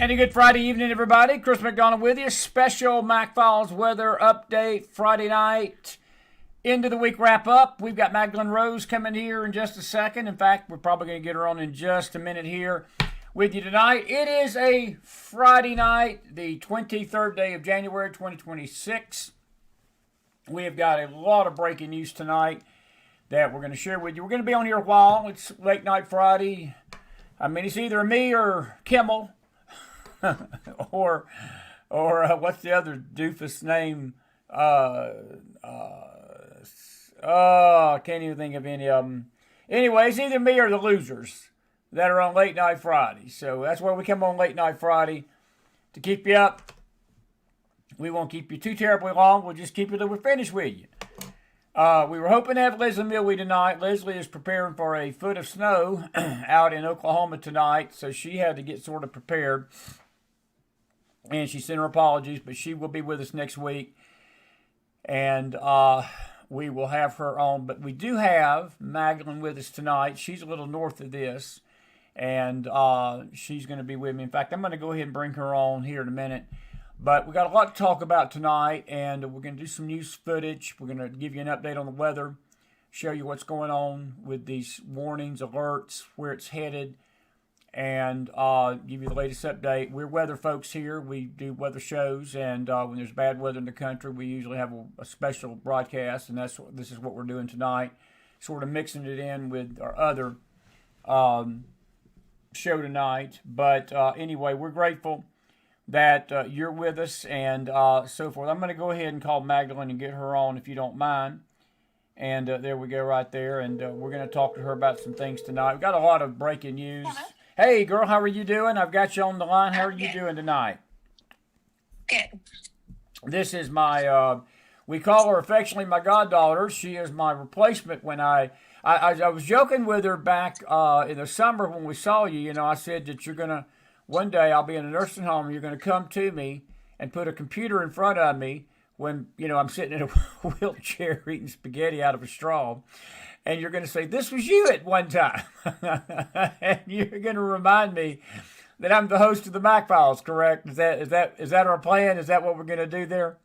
And a good Friday evening, everybody. Chris McDonald with you. Special Mac Files weather update Friday night. End of the week wrap up. We've got Magdalene Rose coming here in just a second. In fact, we're probably going to get her on in just a minute here with you tonight. It is a Friday night, the 23rd day of January 2026. We have got a lot of breaking news tonight that we're going to share with you. We're going to be on here a while. It's late night Friday. I mean, it's either me or Kimmel. or what's the other doofus name? I can't even think of any of them. Anyway, it's either me or the losers that are on Late Night Friday. So that's why we come on Late Night Friday, to keep you up. We won't keep you too terribly long. We'll just keep you till we're finished with you. We were hoping to have Leslie Millwee tonight. Leslie is preparing for a foot of snow out in Oklahoma tonight, so she had to get sort of prepared. And she sent her apologies, but she will be with us next week. And we will have her on. But we do have Magdalene with us tonight. She's a little north of this. And she's going to be with me. In fact, I'm going to go ahead and bring her on here in a minute. But we got a lot to talk about tonight. And we're going to do some news footage. We're going to give you an update on the weather. Show you what's going on with these warnings, alerts, where it's headed. And give you the latest update. We're weather folks here. We do weather shows, and when there's bad weather in the country, we usually have a special broadcast, and this is what we're doing tonight, sort of mixing it in with our other show tonight. But anyway, we're grateful that you're with us and so forth. I'm going to go ahead and call Magdalene and get her on, if you don't mind. And there we go right there, and we're going to talk to her about some things tonight. We've got a lot of breaking news. Hello. Hey, girl, how are you doing? I've got you on the line. How are you doing tonight? Good. This is my, we call her affectionately my goddaughter. She is my replacement. When I was joking with her back in the summer when we saw you. You know, I said that you're going to, one day I'll be in a nursing home and you're going to come to me and put a computer in front of me when, you know, I'm sitting in a wheelchair eating spaghetti out of a straw. And you're going to say, this was you at one time. And you're going to remind me that I'm the host of the Mac Files, correct? Is that our plan? Is that what we're going to do there?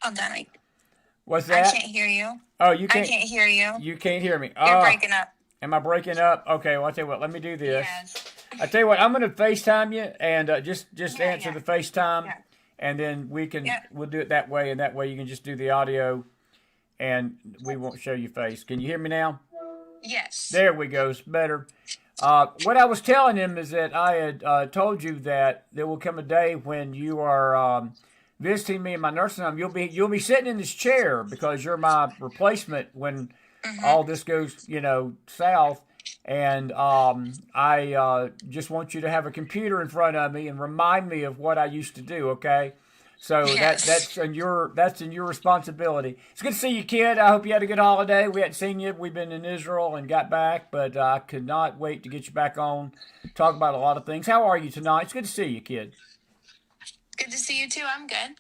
Hold on. What's that? I can't hear you. Oh, you can't? I can't hear you. You can't hear me. You're breaking up. Am I breaking up? Okay, well, I'll tell you what. Let me do this. Yes. I tell you what. I'm going to FaceTime you and just answer the FaceTime. Yeah. And then we'll do it that way. And that way you can just do the audio. And we won't show you face. Can you hear me now? Yes. There we go. It's better. What I was telling him is that I had told you that there will come a day when you are visiting me in my nursing home. You'll be sitting in this chair because you're my replacement when all this goes, you know, south. And I just want you to have a computer in front of me and remind me of what I used to do. Okay. So yes. that's in your responsibility. It's good to see you, kid. I hope you had a good holiday. We hadn't seen you. We've been in Israel and got back, but I could not wait to get you back on, talk about a lot of things. How are you tonight? It's good to see you, kid. Good to see you too. I'm good.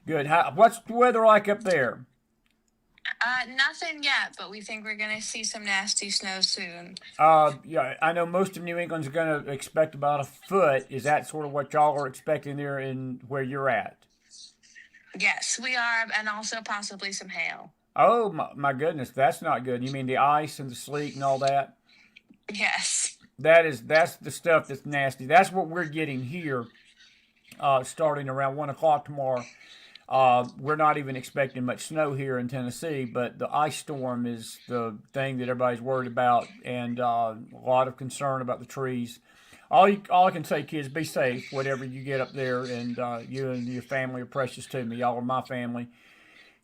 Good. What's the weather like up there? Nothing yet, but we think we're going to see some nasty snow soon. Yeah, I know most of New England's going to expect about a foot. Is that sort of what y'all are expecting there in where you're at? Yes, we are, and also possibly some hail. Oh, my goodness, that's not good. You mean the ice and the sleet and all that? Yes. That's the stuff that's nasty. That's what we're getting here starting around 1 o'clock tomorrow. We're not even expecting much snow here in Tennessee, but the ice storm is the thing that everybody's worried about, and a lot of concern about the trees. All I can say, kids, be safe, whatever you get up there, and you and your family are precious to me. Y'all are my family.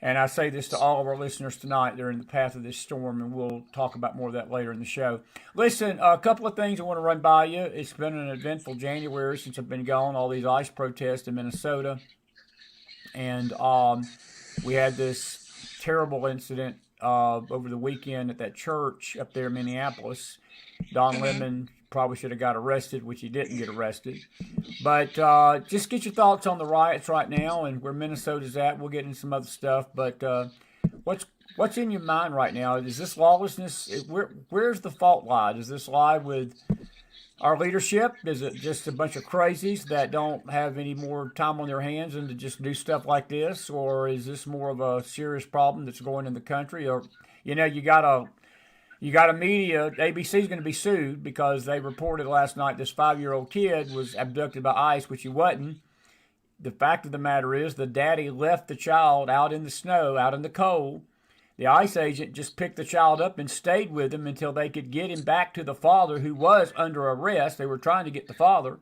And I say this to all of our listeners tonight. They're in the path of this storm, and we'll talk about more of that later in the show. Listen, a couple of things I want to run by you. It's been an eventful January since I've been gone, all these ice protests in Minnesota. And we had this terrible incident over the weekend at that church up there in Minneapolis. Don Lemon probably should have got arrested, which he didn't get arrested. But just get your thoughts on the riots right now and where Minnesota's at. We'll get into some other stuff. But what's in your mind right now? Is this lawlessness? Where's the fault lie? Does this lie with our leadership? Is it just a bunch of crazies that don't have any more time on their hands and to just do stuff like this, or is this more of a serious problem that's going in the country? Or, you got a media. ABC's going to be sued because they reported last night this 5-year-old kid was abducted by ICE, which he wasn't. The fact of the matter is, the daddy left the child out in the snow, out in the cold. The ICE agent just picked the child up and stayed with him until they could get him back to the father, who was under arrest. They were trying to get the father,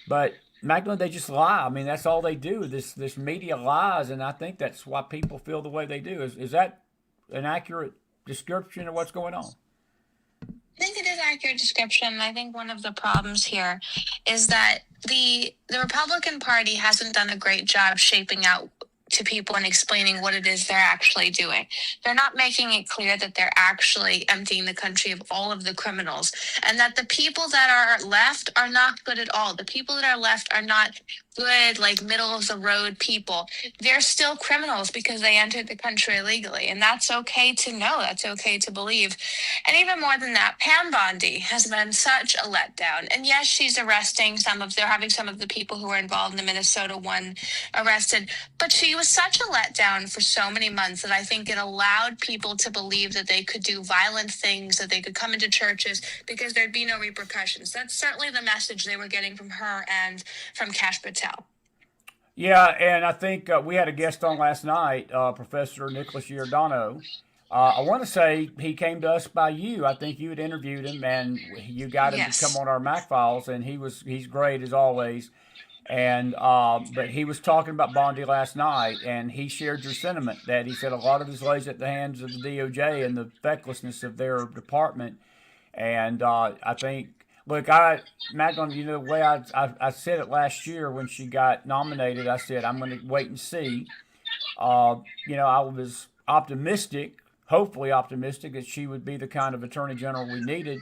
but Magdalene, they just lie. I mean, that's all they do. This media lies, and I think that's why people feel the way they do. Is that an accurate description of what's going on? I think it is an accurate description. I think one of the problems here is that the Republican Party hasn't done a great job shaping out to people and explaining what it is they're actually doing. They're not making it clear that they're actually emptying the country of all of the criminals, and that the people that are left are not good at all. The people that are left are not good, like middle of the road people. They're still criminals because they entered the country illegally, and that's okay to know. That's okay to believe. And even more than that, Pam Bondi has been such a letdown. And yes, she's arresting they're having some of the people who were involved in the Minnesota one arrested, but she was such a letdown for so many months that I think it allowed people to believe that they could do violent things, that they could come into churches because there'd be no repercussions. That's certainly the message they were getting from her and from Kash Patel. Yeah, and I think we had a guest on last night, Professor Nicholas Giordano. I want to say he came to us by you. I think you had interviewed him, and you got him to come on our Mac Files, and he's great as always. And but he was talking about Bondi last night, and he shared your sentiment that he said a lot of this lays at the hands of the DOJ and the fecklessness of their department. And I think, look, Magdalene, the way I said it last year when she got nominated, I said I'm going to wait and see. I was optimistic, hopefully optimistic, that she would be the kind of attorney general we needed.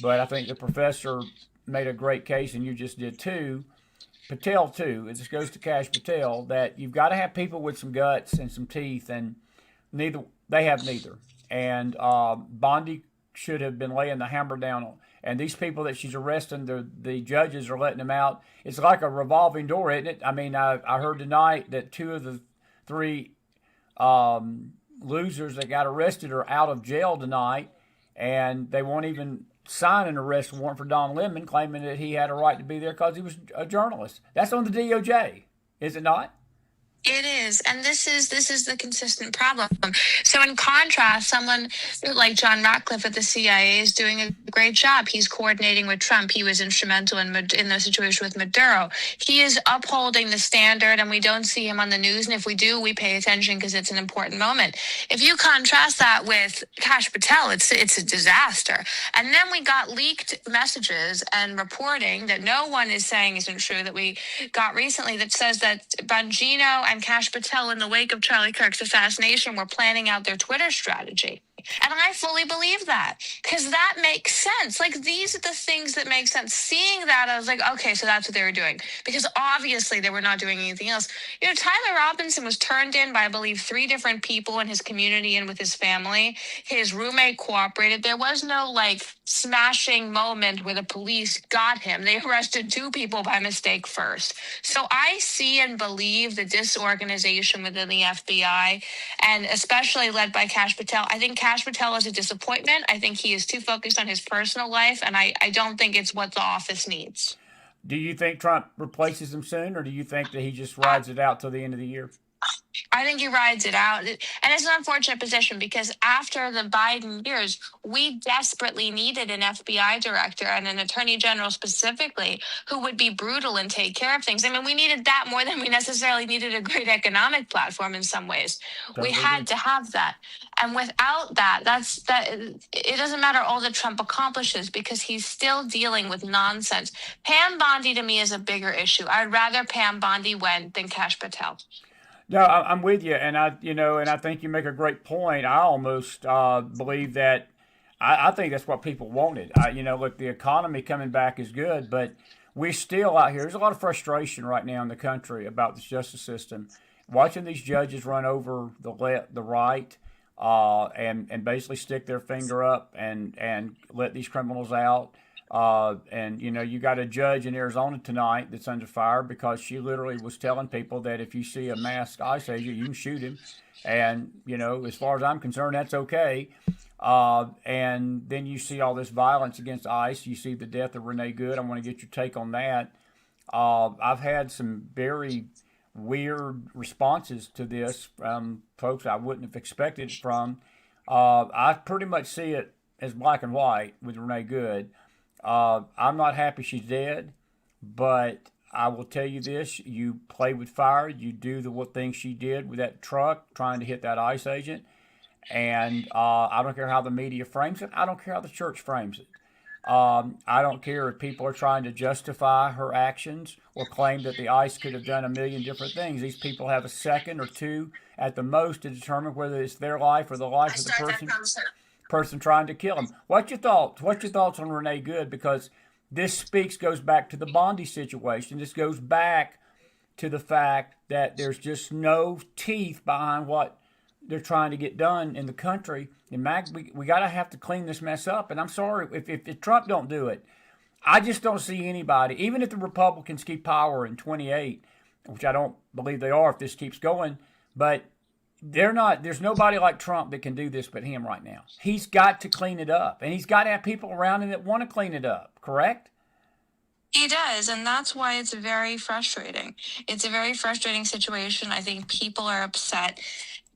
But I think the professor made a great case, and you just did too. Patel too. It just goes to Kash Patel that you've got to have people with some guts and some teeth, and they have neither. And Bondi should have been laying the hammer down on. And these people that she's arresting, the judges are letting them out. It's like a revolving door, isn't it? I mean, I heard tonight that 2 of the 3 losers that got arrested are out of jail tonight, and they won't even sign an arrest warrant for Don Lemon, claiming that he had a right to be there because he was a journalist. That's on the DOJ, is it not? It is, and this is the consistent problem. So in contrast, someone like John Ratcliffe at the CIA is doing a great job. He's coordinating with Trump. He was instrumental in the situation with Maduro. He is upholding the standard, and we don't see him on the news, and if we do, we pay attention because it's an important moment. If you contrast that with Kash Patel, it's a disaster. And then we got leaked messages and reporting that no one is saying isn't true that we got recently that says that Bongino and Kash Patel, in the wake of Charlie Kirk's assassination, were planning out their Twitter strategy. And I fully believe that because that makes sense. Like, these are the things that make sense. Seeing that, I was like, okay, so that's what they were doing, because obviously they were not doing anything else. Tyler Robinson was turned in by, I believe, 3 different people in his community and with his family. His roommate cooperated. There was no smashing moment where the police got him. They arrested 2 people by mistake first. So I see and believe the disorganization within the FBI, and especially led by Kash Patel. I think Kash Patel is a disappointment. I think he is too focused on his personal life, and I don't think it's what the office needs. Do you think Trump replaces him soon, or do you think that he just rides it out till the end of the year? I think he rides it out. And it's an unfortunate position because after the Biden years, we desperately needed an FBI director and an attorney general specifically who would be brutal and take care of things. I mean, we needed that more than we necessarily needed a great economic platform in some ways. We had to have that. And without that, it doesn't matter all that Trump accomplishes because he's still dealing with nonsense. Pam Bondi to me is a bigger issue. I'd rather Pam Bondi win than Kash Patel. No, I'm with you, and I think you make a great point. I almost believe that. I think that's what people wanted. Look, the economy coming back is good, but we're still out here. There's a lot of frustration right now in the country about this justice system. Watching these judges run over the right, and basically stick their finger up and let these criminals out. And, you got a judge in Arizona tonight that's under fire because she literally was telling people that if you see a masked ICE agent, you can shoot him. And, as far as I'm concerned, that's okay. And then you see all this violence against ICE. You see the death of Renee Good. I want to get your take on that. I've had some very weird responses to this from folks I wouldn't have expected it from. I pretty much see it as black and white with Renee Good. I'm not happy she's dead, but I will tell you this: you play with fire, you do the what thing she did with that truck trying to hit that ICE agent, and I don't care how the media frames it. I don't care how the church frames it. I don't care if people are trying to justify her actions or claim that the ICE could have done a million different things. These people have a second or two at the most to determine whether it's their life or the life of the person trying to kill them. What's your thoughts? What's your thoughts on Renee Good? Because this goes back to the Bondi situation. This goes back to the fact that there's just no teeth behind what they're trying to get done in the country. And we got to have to clean this mess up. And I'm sorry, if Trump don't do it, I just don't see anybody, even if the Republicans keep power in 28, which I don't believe they are if this keeps going, but there's nobody like Trump that can do this but him right now. He's got to clean it up, and he's got to have people around him that want to clean it up, correct? He does, and that's why it's very frustrating. It's a very frustrating situation. I think people are upset.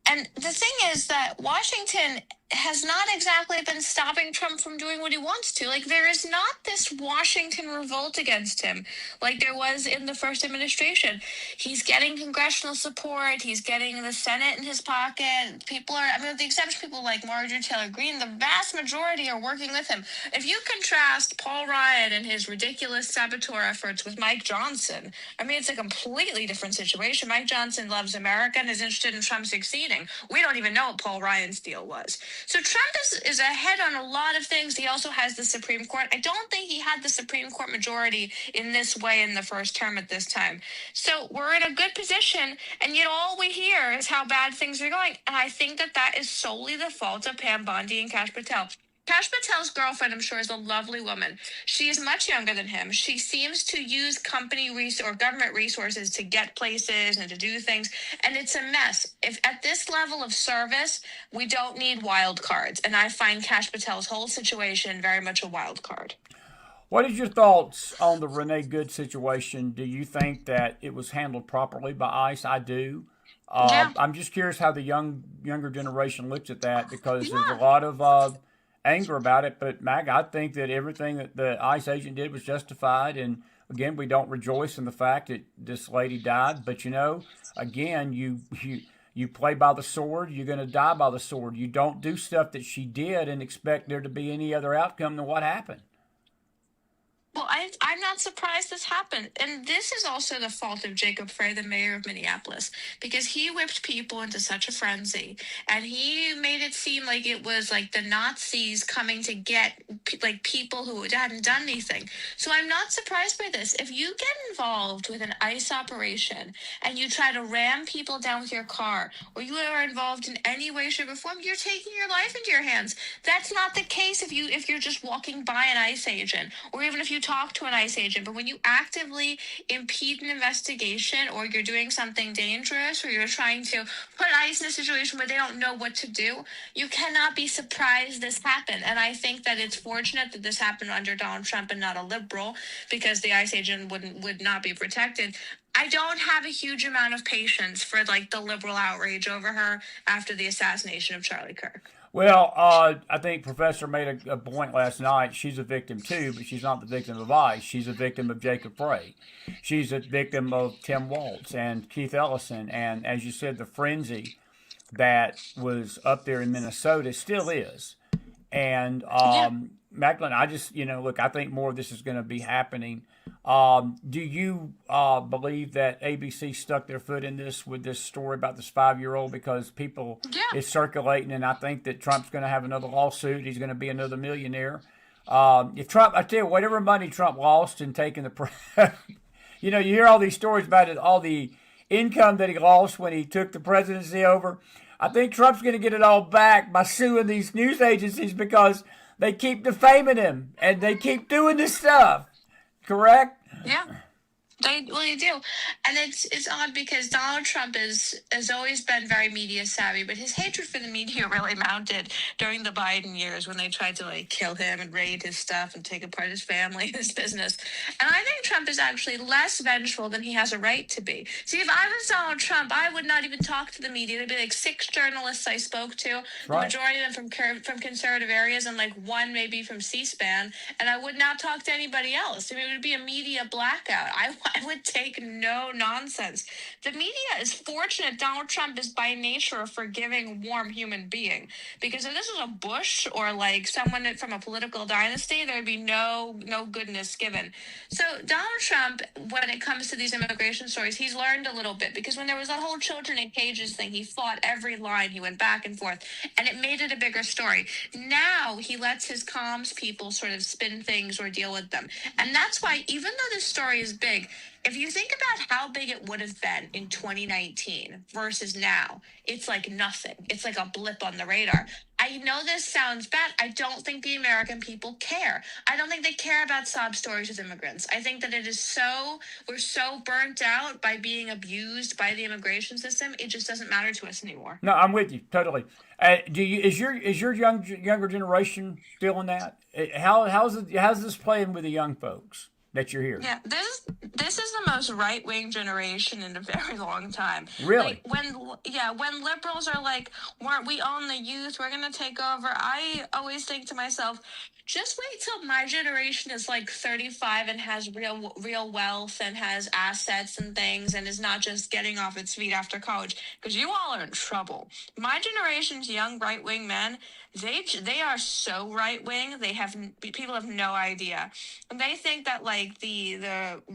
And the thing is that Washington has not exactly been stopping Trump from doing what he wants to. Like, there is not this Washington revolt against him like there was in the first administration. He's getting congressional support. He's getting the Senate in his pocket. With the exception of people like Marjorie Taylor Greene, the vast majority are working with him. If you contrast Paul Ryan and his ridiculous saboteur efforts with Mike Johnson, it's a completely different situation. Mike Johnson loves America and is interested in Trump succeeding. We don't even know what Paul Ryan's deal was. So Trump is ahead on a lot of things. He also has the Supreme Court. I don't think he had the Supreme Court majority in this way in the first term at this time. So we're in a good position, and yet all we hear is how bad things are going. And I think that is solely the fault of Pam Bondi and Kash Patel. Kash Patel's girlfriend, I'm sure, is a lovely woman. She is much younger than him. She seems to use or government resources to get places and to do things, and it's a mess. If at this level of service, we don't need wild cards, and I find Kash Patel's whole situation very much a wild card. What is your thoughts on the Renee Good situation? Do you think that it was handled properly by ICE? I do. Yeah. I'm just curious how the younger generation looks at that, because there's a lot of anger about it, but I think that everything that the ICE agent did was justified. And again, we don't rejoice in the fact that this lady died, but again, you play by the sword, you're going to die by the sword. You don't do stuff that she did and expect there to be any other outcome than what happened. Well, I'm not surprised this happened. And this is also the fault of Jacob Frey, the mayor of Minneapolis, because he whipped people into such a frenzy. And he made it seem like it was like the Nazis coming to get people who hadn't done anything. So I'm not surprised by this. If you get involved with an ICE operation and you try to ram people down with your car, or you are involved in any way, shape, or form, you're taking your life into your hands. That's not the case if you're just walking by an ICE agent, or even if you talk to an ICE agent. But when you actively impede an investigation, or you're doing something dangerous, or you're trying to put ICE in a situation where they don't know what to do, you cannot be surprised this happened. And I think that it's fortunate that this happened under Donald Trump and not a liberal, because the ICE agent would not be protected. I don't have a huge amount of patience for the liberal outrage over her after the assassination of Charlie Kirk. Well, I think Professor made a point last night. She's a victim too, but she's not the victim of ICE. She's a victim of Jacob Frey. She's a victim of Tim Walz and Keith Ellison. And as you said, the frenzy that was up there in Minnesota still is. And Magdalene, I just, look, I think more of this is going to be happening. Do you believe that ABC stuck their foot in this with this story about this 5-year-old? Because people is circulating, and I think that Trump's going to have another lawsuit. He's going to be another millionaire. If Trump, I tell you, whatever money Trump lost in taking the, you hear all these stories about it, all the income that he lost when he took the presidency over. I think Trump's going to get it all back by suing these news agencies, because they keep defaming him, and they keep doing this stuff. Correct? Yeah. They do, and it's odd because Donald Trump has always been very media savvy, but his hatred for the media really mounted during the Biden years when they tried to like kill him and raid his stuff and take apart his family and his business. And I think Trump is actually less vengeful than he has a right to be. See, if I was Donald Trump, I would not even talk to the media. There'd be like 6 journalists I spoke to, the majority of them from conservative areas, and like 1 maybe from C-SPAN, and I would not talk to anybody else. I mean, it would be a media blackout. I would take no nonsense. The media is fortunate Donald Trump is by nature a forgiving, warm human being. Because if this was a Bush or like someone from a political dynasty, there would be no goodness given. So Donald Trump, when it comes to these immigration stories, he's learned a little bit. Because when there was that whole children in cages thing, he fought every line. He went back and forth. And it made it a bigger story. Now he lets his comms people sort of spin things or deal with them. And that's why, even though this story is big, if you think about how big it would have been in 2019 versus now, it's like nothing. It's like a blip on the radar. I know this sounds bad. I don't think the American people care. I don't think they care about sob stories with immigrants. I think that we're so burnt out by being abused by the immigration system, it just doesn't matter to us anymore. No, I'm with you totally. Is your younger generation feeling that? How's this playing with the young folks that you're here? Yeah, this is the most right-wing generation in a very long time. Really? Like when liberals are like, we own the youth, we're gonna take over. I always think to myself, just wait till my generation is like 35 and has real wealth and has assets and things and is not just getting off its feet after college, because you all are in trouble. My generation's young right-wing men, they are so right-wing, people have no idea. And they think that like the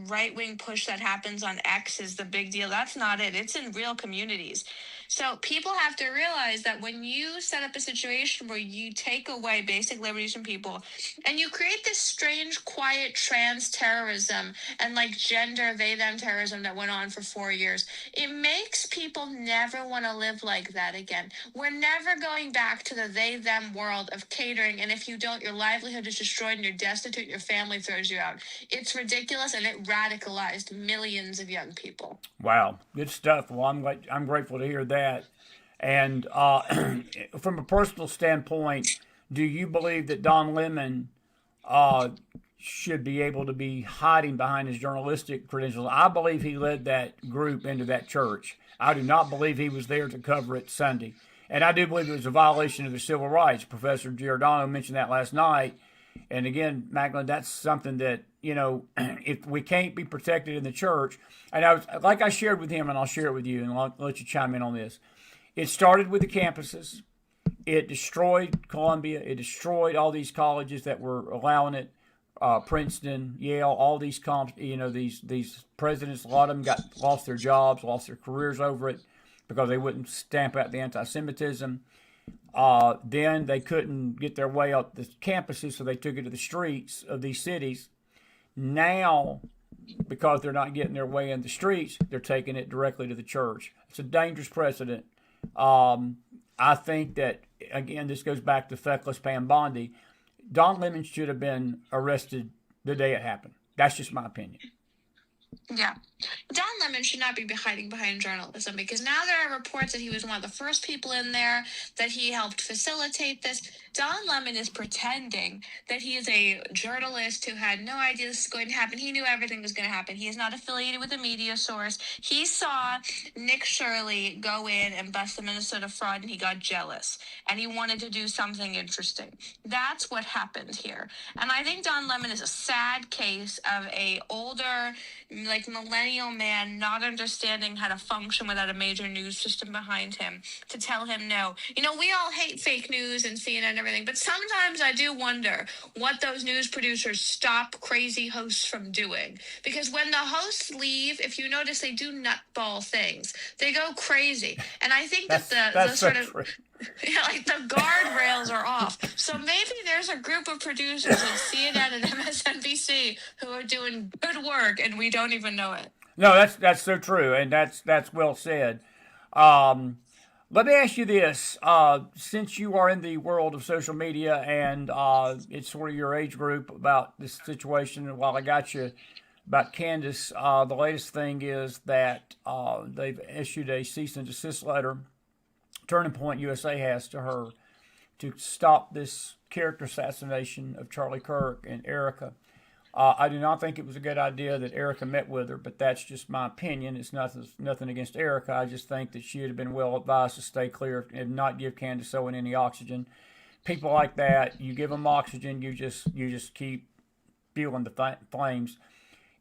right-wing push that happens on X is the big deal. That's not it. It's in real communities. So people have to realize that when you set up a situation where you take away basic liberties from people and you create this strange, quiet trans terrorism and like gender they-them terrorism that went on for 4 years, it makes people never want to live like that again. We're never going back to the they-them world of catering, and if you don't, your livelihood is destroyed and you're destitute, your family throws you out. It's ridiculous, and it radicalized millions of young people. Wow, good stuff. Well, I'm grateful to hear that. And from a personal standpoint, do you believe that Don Lemon should be able to be hiding behind his journalistic credentials? I believe he led that group into that church. I do not believe he was there to cover it Sunday. And I do believe it was a violation of the civil rights. Professor Giordano mentioned that last night. And again, Magdalene, that's something that, if we can't be protected in the church, and I shared with him, and I'll share it with you, and I'll let you chime in on this. It started with the campuses. It destroyed Columbia. It destroyed all these colleges that were allowing it. Princeton, Yale, all these these presidents, a lot of them lost their jobs, lost their careers over it because they wouldn't stamp out the anti-Semitism. Then they couldn't get their way out the campuses, so they took it to the streets of these cities. Now, because they're not getting their way in the streets, they're taking it directly to the church. It's a dangerous precedent. I think that, again, this goes back to feckless Pam Bondi. Don Lemon should have been arrested the day it happened. That's just my opinion. Yeah. Don Lemon should not be hiding behind journalism, because now there are reports that he was one of the first people in there, that he helped facilitate this. Don Lemon is pretending that he is a journalist who had no idea this was going to happen. He knew everything was going to happen. He is not affiliated with a media source. He saw Nick Shirley go in and bust the Minnesota fraud, and he got jealous, and he wanted to do something interesting. That's what happened here. And I think Don Lemon is a sad case of a older, like millennial man not understanding how to function without a major news system behind him to tell him no. We all hate fake news and CNN and everything, but sometimes I do wonder what those news producers stop crazy hosts from doing. Because when the hosts leave, if you notice, they do nutball things. They go crazy. And I think that the sort of... like the guardrails are off. So maybe there's a group of producers at CNN and MSNBC who are doing good work and we don't even know it. No, that's so true, and that's well said. Let me ask you this. Since you are in the world of social media and it's sort of your age group about this situation, and while I got you about Candace, the latest thing is that they've issued a cease and desist letter, Turning Point USA has, to her to stop this character assassination of Charlie Kirk and Erica. I do not think it was a good idea that Erica met with her, but that's just my opinion. It's nothing against Erica. I just think that she would have been well advised to stay clear and not give Candace Owen any oxygen. People like that, you give them oxygen, you just keep fueling the flames.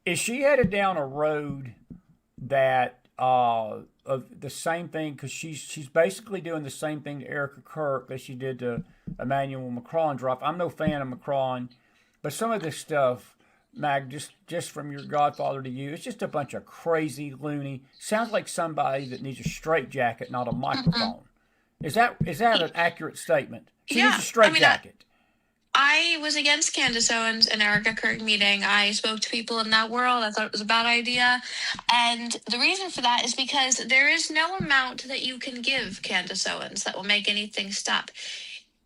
Is she headed down a road that of the same thing? Because she's basically doing the same thing to Erica Kirk that she did to Emmanuel Macron. I'm no fan of Macron, but some of this stuff, Mag, just from your godfather to you, it's just a bunch of crazy, loony. Sounds like somebody that needs a straitjacket, not a microphone. Is that an accurate statement? She needs a straitjacket. I was against Candace Owens and Erica Kirk meeting. I spoke to people in that world. I thought it was a bad idea. And the reason for that is because there is no amount that you can give Candace Owens that will make anything stop.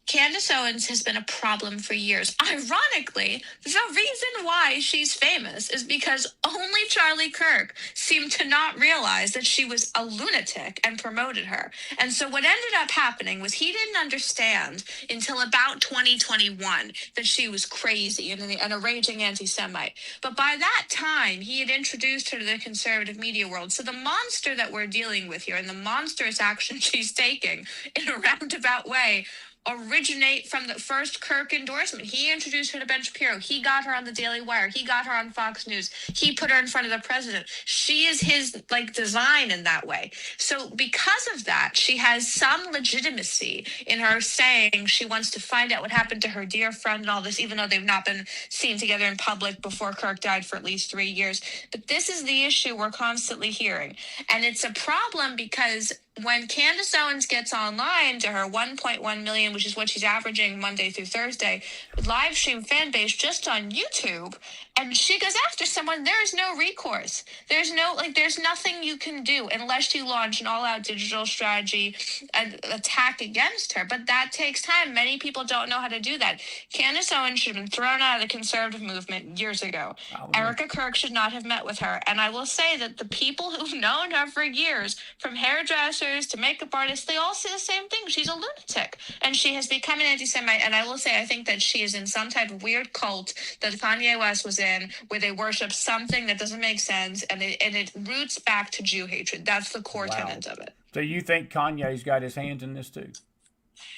Candace Owens has been a problem for years. Ironically, the reason why she's famous is because only Charlie Kirk seemed to not realize that she was a lunatic and promoted her. And so what ended up happening was he didn't understand until about 2021 that she was crazy and a raging anti-Semite. But by that time, he had introduced her to the conservative media world. So the monster that we're dealing with here and the monstrous action she's taking in a roundabout way originate from the first Kirk endorsement. He introduced her to Ben Shapiro. He got her on the Daily Wire. He got her on Fox News. He put her in front of the president. She is his design in that way. So because of that, she has some legitimacy in her saying she wants to find out what happened to her dear friend and all this, even though they've not been seen together in public before Kirk died for at least 3 years. But this is the issue we're constantly hearing. And it's a problem because when Candace Owens gets online to her 1.1 million, which is what she's averaging Monday through Thursday, live stream fan base just on YouTube, and she goes after someone, there is no recourse. There's nothing you can do unless you launch an all-out digital strategy and attack against her. But that takes time. Many people don't know how to do that. Candace Owens should have been thrown out of the conservative movement years ago. Erica Kirk should not have met with her. And I will say that the people who've known her for years, from hairdressers to makeup artists, they all say the same thing. She's a lunatic. And she has become an anti-Semite. And I will say, I think that she is in some type of weird cult that Kanye West was in, where they worship something that doesn't make sense, and it roots back to Jew hatred. That's the core tenet of it. So you think Kanye's got his hands in this too?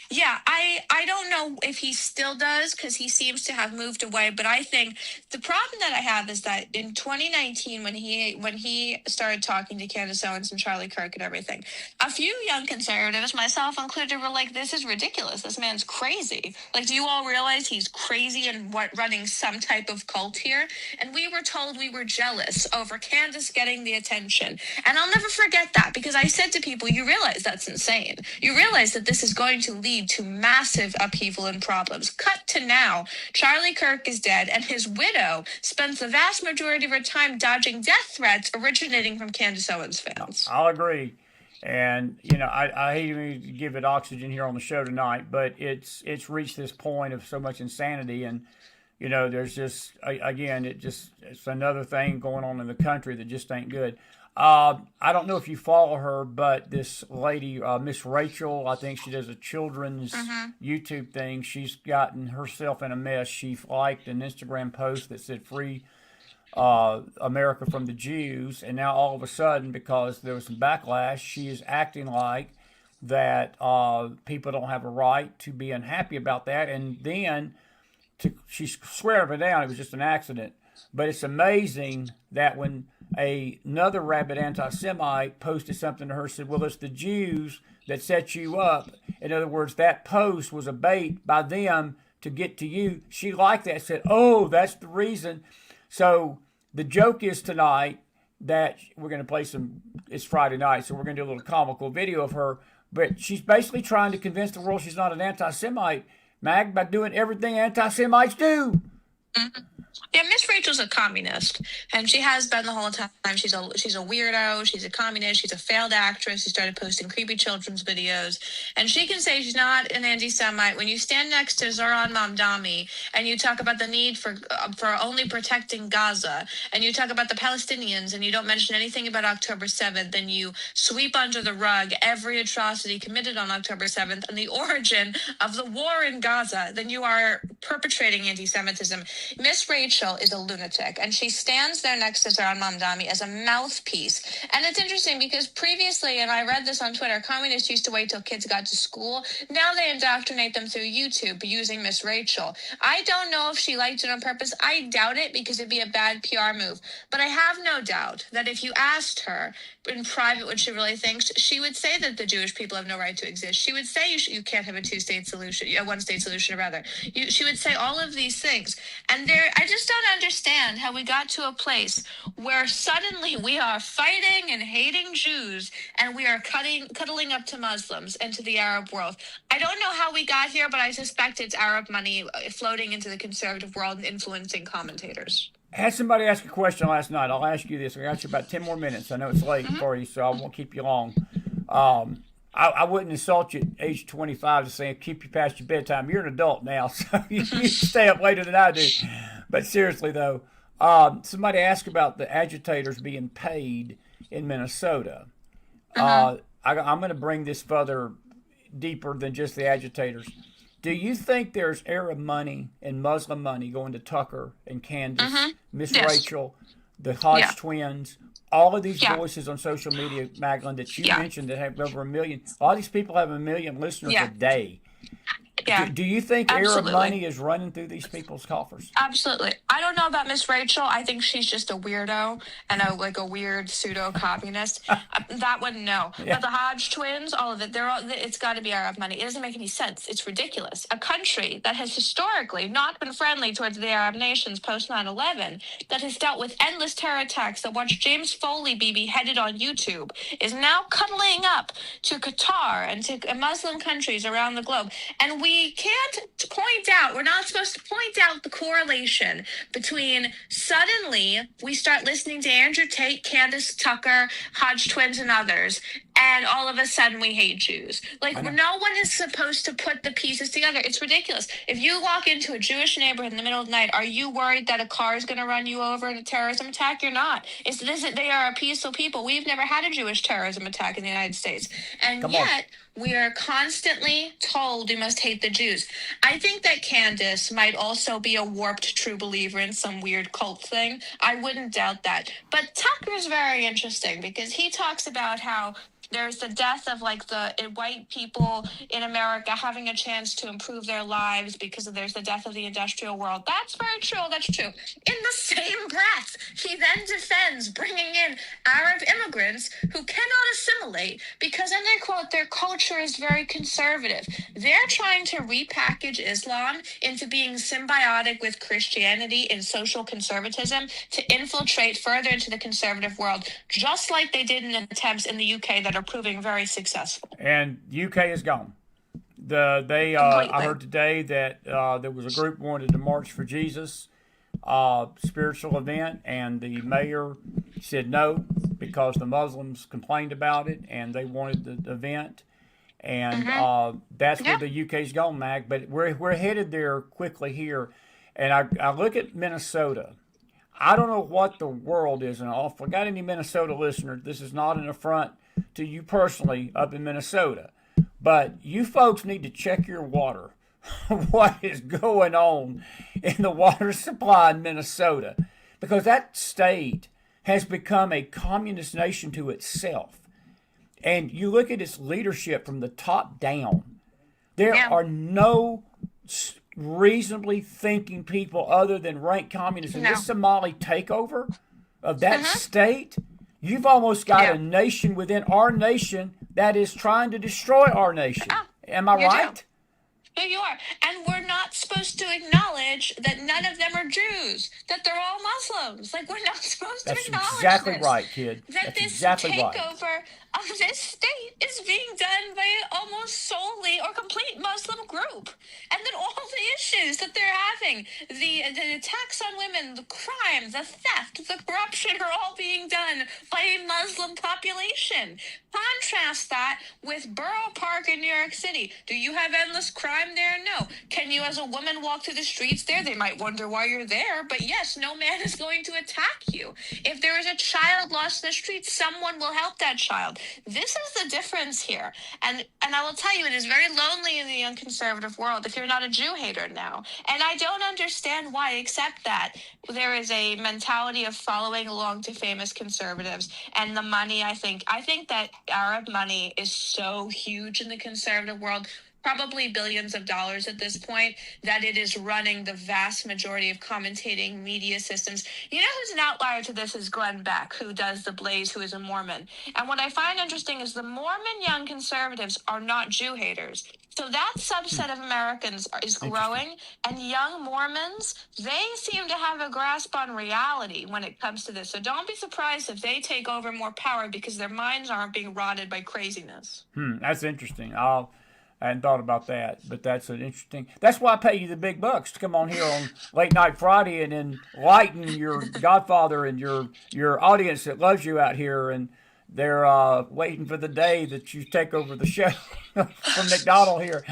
Yeah, I don't know if he still does because he seems to have moved away. But I think the problem that I have is that in 2019, when he started talking to Candace Owens and Charlie Kirk and everything, a few young conservatives, myself included, were like, "This is ridiculous. This man's crazy. Do you all realize he's crazy and running some type of cult here?" And we were told we were jealous over Candace getting the attention. And I'll never forget that because I said to people, "You realize that's insane. You realize that this is going to lead to massive upheaval and problems." Cut to now, Charlie Kirk is dead, and his widow spends the vast majority of her time dodging death threats originating from Candace Owens fans. I'll agree. And, I hate to give it oxygen here on the show tonight, but it's reached this point of so much insanity. And, there's just, again, it's another thing going on in the country that just ain't good. I don't know if you follow her, but this lady, Miss Rachel, I think she does a children's YouTube thing. She's gotten herself in a mess. She liked an Instagram post that said "Free America from the Jews," and now all of a sudden, because there was some backlash, she is acting like that people don't have a right to be unhappy about that, and then she's swearing it down. It was just an accident. But it's amazing that when another rabid anti-Semite posted something to her, said, "Well, it's the Jews that set you up." In other words, that post was a bait by them to get to you. She liked that, said, "Oh, that's the reason." So the joke is tonight that we're going to play it's Friday night, so we're going to do a little comical video of her. But she's basically trying to convince the world she's not an anti-Semite, Mag, by doing everything anti-Semites do. Yeah, Miss Rachel's a communist, and she has been the whole time. She's a weirdo. She's a communist. She's a failed actress. She started posting creepy children's videos, and she can say she's not an anti-Semite. When you stand next to Zoran Mamdani and you talk about the need for only protecting Gaza, and you talk about the Palestinians, and you don't mention anything about October 7th, then you sweep under the rug every atrocity committed on October 7th and the origin of the war in Gaza, then you are perpetrating anti-Semitism. Miss Rachel is a lunatic, and she stands there next to Zoran Mamdani as a mouthpiece. And it's interesting because previously, and I read this on Twitter, communists used to wait till kids got to school. Now they indoctrinate them through YouTube using Miss Rachel. I don't know if she liked it on purpose. I doubt it because it'd be a bad PR move. But I have no doubt that if you asked her in private what she really thinks, she would say that the Jewish people have no right to exist. She would say you can't have a two-state solution, a one-state solution, rather. She would say all of these things. And I just don't understand how we got to a place where suddenly we are fighting and hating Jews, and we are cuddling up to Muslims and to the Arab world. I don't know how we got here, but I suspect it's Arab money floating into the conservative world and influencing commentators. I had somebody ask a question last night. I'll ask you this. I got you about 10 more minutes. I know it's late for you, so I won't keep you long. I wouldn't insult you at age 25 to say keep you past your bedtime. You're an adult now, so you stay up later than I do. But seriously, though, somebody asked about the agitators being paid in Minnesota. I'm going to bring this further deeper than just the agitators. Do you think there's Arab money and Muslim money going to Tucker and Candace, Miss Rachel, the Hodge twins, all of these voices on social media, Magdalene, that you mentioned that have over 1 million? All these people have 1 million listeners a day. Yeah. Do you think Arab money is running through these people's coffers? Absolutely. I don't know about Miss Rachel. I think she's just a weirdo and a weird pseudo-communist. That one, no. Yeah. But the Hodge twins, all of it, it's got to be Arab money. It doesn't make any sense. It's ridiculous. A country that has historically not been friendly towards the Arab nations post 9/11, that has dealt with endless terror attacks, that watched James Foley be beheaded on YouTube, is now cuddling up to Qatar and to Muslim countries around the globe. And we can't point out, we're not supposed to point out the correlation between suddenly we start listening to Andrew Tate, Candace Tucker, Hodge twins, and others, and all of a sudden we hate Jews. Like, no one is supposed to put the pieces together. It's ridiculous. If you walk into a Jewish neighborhood in the middle of the night, are you worried that a car is going to run you over in a terrorism attack? You're not. They are a peaceful people. We've never had a Jewish terrorism attack in the United States. And yet, we are constantly told we must hate the Jews. I think that Candace might also be a warped true believer in some weird cult thing. I wouldn't doubt that. But Tucker's very interesting because he talks about how there's the death of the white people in America having a chance to improve their lives because there's the death of the industrial world. That's very true. That's true. In the same breath, he then defends bringing in Arab immigrants who cannot assimilate because, and they quote, their culture is very conservative. They're trying to repackage Islam into being symbiotic with Christianity and social conservatism to infiltrate further into the conservative world, just like they did in attempts in the UK that are proving very successful. And UK is gone. I heard today that there was a group wanted to march for Jesus, spiritual event, and the mayor said no because the Muslims complained about it and they wanted the event. And that's where the UK's gone, Mag. But we're headed there quickly here. And I look at Minnesota. I don't know what the world is. And if I got any Minnesota listeners, this is not an affront to you personally up in Minnesota. But you folks need to check your water. What is going on in the water supply in Minnesota? Because that state has become a communist nation to itself. And you look at its leadership from the top down. There are no reasonably thinking people other than rank communists. In this Somali takeover of that state, you've almost got a nation within our nation that is trying to destroy our nation. Am I right? Yeah, you are. And we're not supposed to acknowledge that none of them are Jews, that they're all Muslims. Like, we're not supposed to acknowledge That's exactly right, kid. That That's this exactly takeover of this state is being done by almost solely or complete Muslim group. And then all the issues that they're having, the attacks on women, the crime, the theft, the corruption are all being done by a Muslim population. Contrast that with Borough Park in New York City. Do you have endless crime there? No. Can you as a woman walk through the streets there? They might wonder why you're there, but yes, no man is going to attack you. If there is a child lost in the streets, someone will help that child. This is the difference here. And I will tell you, it is very lonely in the young conservative world if you're not a Jew hater now. And I don't understand why, except that there is a mentality of following along to famous conservatives and the money. I think that Arab money is so huge in the conservative world, probably billions of dollars at this point, that it is running the vast majority of commentating media systems. You know who's an outlier to this is Glenn Beck, who does The Blaze, who is a Mormon. And what I find interesting is the Mormon young conservatives are not Jew haters. So that subset of Americans is growing, and young Mormons, they seem to have a grasp on reality when it comes to this. So don't be surprised if they take over more power because their minds aren't being rotted by craziness. That's interesting. I hadn't thought about that, but that's an interesting. That's why I pay you the big bucks to come on here on Late Night Friday and enlighten your godfather and your audience that loves you out here, and they're waiting for the day that you take over the show from McDonald here.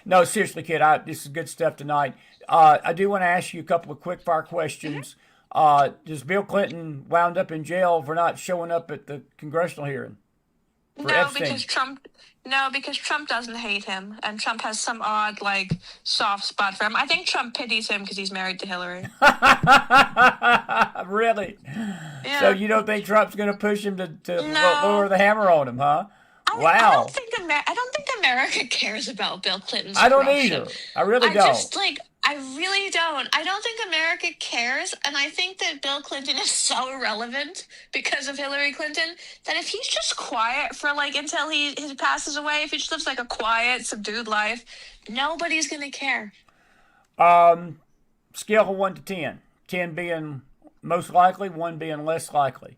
No, seriously, kid, this is good stuff tonight. I do want to ask you a couple of quick fire questions. Does Bill Clinton wound up in jail for not showing up at the congressional hearing? No, because Trump doesn't hate him, and Trump has some odd, soft spot for him. I think Trump pities him because he's married to Hillary. Really? Yeah. So you don't think Trump's going to push him to lower the hammer on him, huh? Wow. I don't think America cares about Bill Clinton's I don't corruption. either. I really don't. I really don't. I don't think America cares, and I think that Bill Clinton is so irrelevant because of Hillary Clinton that if he's just quiet for until he passes away, if he just lives a quiet, subdued life, nobody's gonna care. Scale of 1 to 10. 10 being most likely, 1 being less likely.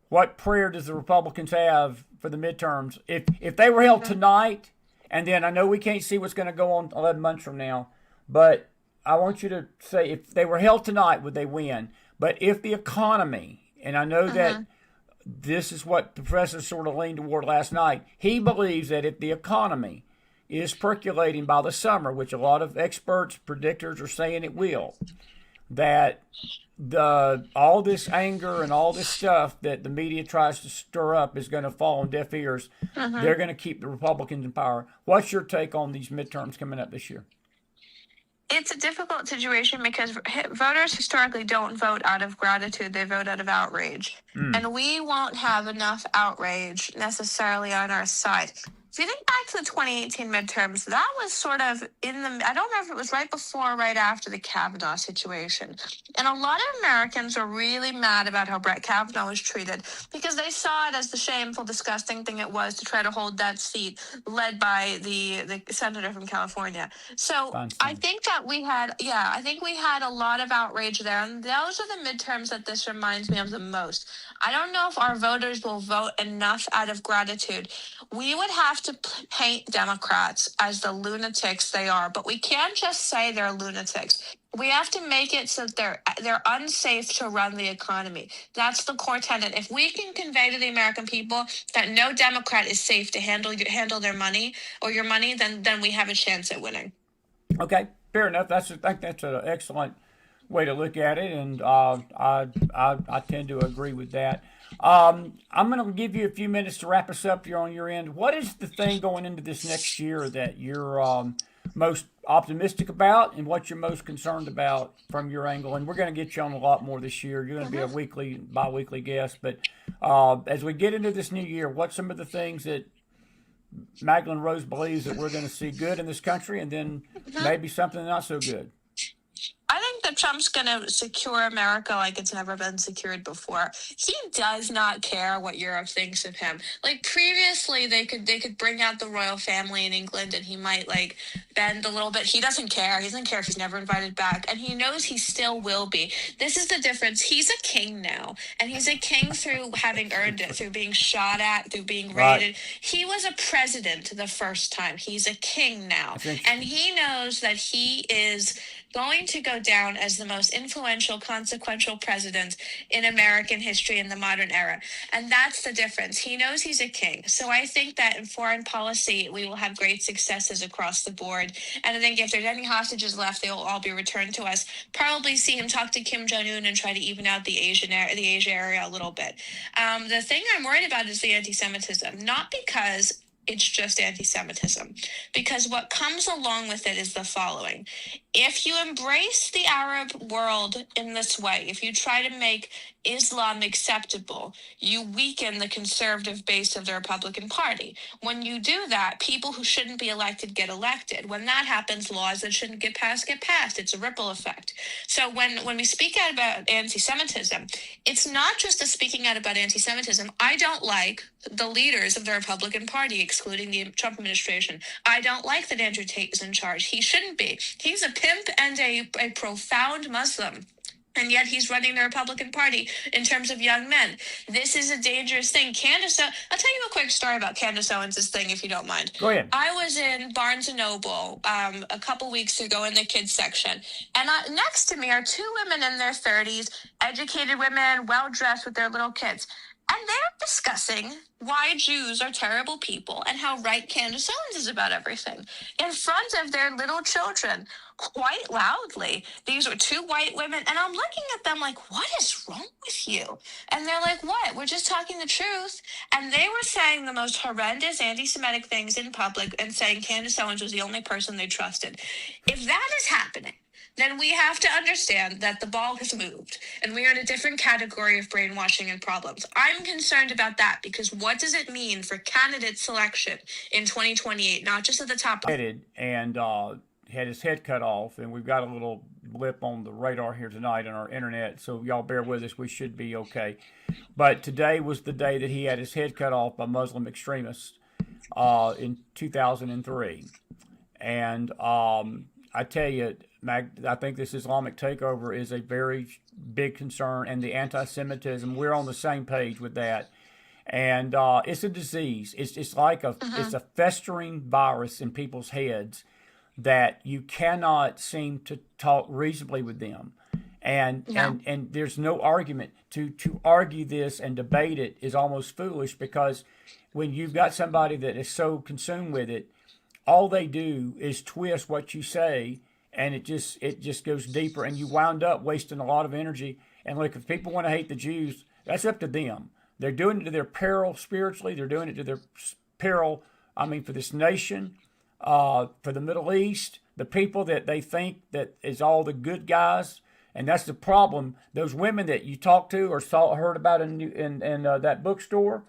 What prayer does the Republicans have for the midterms? If they were held tonight, and then I know we can't see what's going to go on 11 months from now, but I want you to say if they were held tonight, would they win? But if the economy, and I know that this is what the professor sort of leaned toward last night, he believes that if the economy is percolating by the summer, which a lot of experts, predictors are saying it will, that all this anger and all this stuff that the media tries to stir up is going to fall on deaf ears. They're going to keep the Republicans in power. What's your take on these midterms coming up this year? It's a difficult situation because voters historically don't vote out of gratitude. They vote out of outrage. And we won't have enough outrage necessarily on our side. If you think back to the 2018 midterms, that was sort of I don't know if it was right before or right after the Kavanaugh situation. And a lot of Americans are really mad about how Brett Kavanaugh was treated because they saw it as the shameful, disgusting thing it was to try to hold that seat led by the senator from California. So I think that we had a lot of outrage there. And those are the midterms that this reminds me of the most. I don't know if our voters will vote enough out of gratitude. We would have to paint Democrats as the lunatics they are, but we can't just say they're lunatics. We have to make it so that they're unsafe to run the economy. That's the core tenet. If we can convey to the American people that no Democrat is safe to handle their money or your money, then we have a chance at winning. Okay, fair enough. I think that's an excellent way to look at it, and I tend to agree with that. I'm going to give you a few minutes to wrap us up here on your end. What is the thing going into this next year that you're most optimistic about, and what you're most concerned about from your angle? And we're going to get you on a lot more this year. You're going to be a bi-weekly guest. But as we get into this new year, what's some of the things that Magdalene Rose believes that we're going to see good in this country, and then maybe something not so good? I think the Trump's going to secure America like it's never been secured before. He does not care what Europe thinks of him. Like previously, they could bring out the royal family in England, and he might like bend a little bit. He doesn't care. He doesn't care if he's never invited back, and he knows he still will be. This is the difference. He's a king now, and he's a king through having earned it, through being shot at, through being raided. He was a president the first time. He's a king now, and he knows that he is going to go down as the most influential, consequential president in American history in the modern era. And that's the difference. He knows he's a king. So I think that in foreign policy, we will have great successes across the board. And I think if there's any hostages left, they will all be returned to us. Probably see him talk to Kim Jong-un and try to even out the Asia area a little bit. The thing I'm worried about is the anti-Semitism, not because it's just anti-Semitism, because what comes along with it is the following. If you embrace the Arab world in this way, if you try to make Islam acceptable, you weaken the conservative base of the Republican Party. When you do that, people who shouldn't be elected get elected. When that happens, laws that shouldn't get passed. It's a ripple effect. So when we speak out about anti-Semitism, it's not just a speaking out about anti-Semitism. I don't like the leaders of the Republican Party, excluding the Trump administration. I don't like that Andrew Tate is in charge. He shouldn't be. He's a pimp and a profound Muslim. And yet he's running the Republican Party in terms of young men. This is a dangerous thing. I'll tell you a quick story about Candace Owens' thing, if you don't mind. Go ahead. I was in Barnes & Noble a couple weeks ago in the kids section. And next to me are two women in their 30s, educated women, well-dressed with their little kids. And they're discussing why Jews are terrible people and how right Candace Owens is about everything in front of their little children, quite loudly. These were two white women, and I'm looking at them like, what is wrong with you? And they're like, what? We're just talking the truth. And they were saying the most horrendous anti-Semitic things in public and saying Candace Owens was the only person they trusted. If that is happening, then we have to understand that the ball has moved and we are in a different category of brainwashing and problems. I'm concerned about that because what does it mean for candidate selection in 2028, not just at the top? And had his head cut off, and we've got a little blip on the radar here tonight on our internet, so y'all bear with us. We should be okay. But today was the day that he had his head cut off by Muslim extremists in 2003. And I tell you, I think this Islamic takeover is a very big concern, and the anti-Semitism, we're on the same page with that. And it's a disease. It's like it's a festering virus in people's heads that you cannot seem to talk reasonably with them. And there's no argument. To argue this and debate it is almost foolish, because when you've got somebody that is so consumed with it, all they do is twist what you say, and it just goes deeper, and you wound up wasting a lot of energy. And look, if people want to hate the Jews, that's up to them. They're doing it to their peril spiritually. They're doing it to their peril, for this nation, for the Middle East, the people that they think that is all the good guys. And that's the problem. Those women that you talked to or heard about in that bookstore,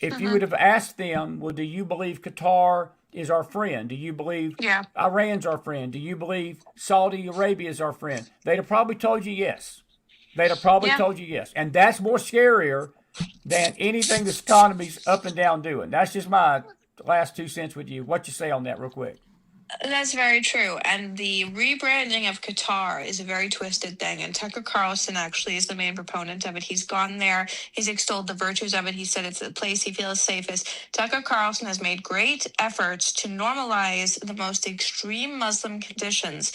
if you would have asked them, well, do you believe Qatar is our friend? Do you believe Iran's our friend? Do you believe Saudi Arabia is our friend? They'd have probably told you yes. Told you yes. And that's more scarier than anything this economy's up and down doing. That's just my last 2 cents with you. What you say on that real quick? That's very true. And the rebranding of Qatar is a very twisted thing. And Tucker Carlson actually is the main proponent of it. He's gone there. He's extolled the virtues of it. He said it's the place he feels safest. Tucker Carlson has made great efforts to normalize the most extreme Muslim conditions.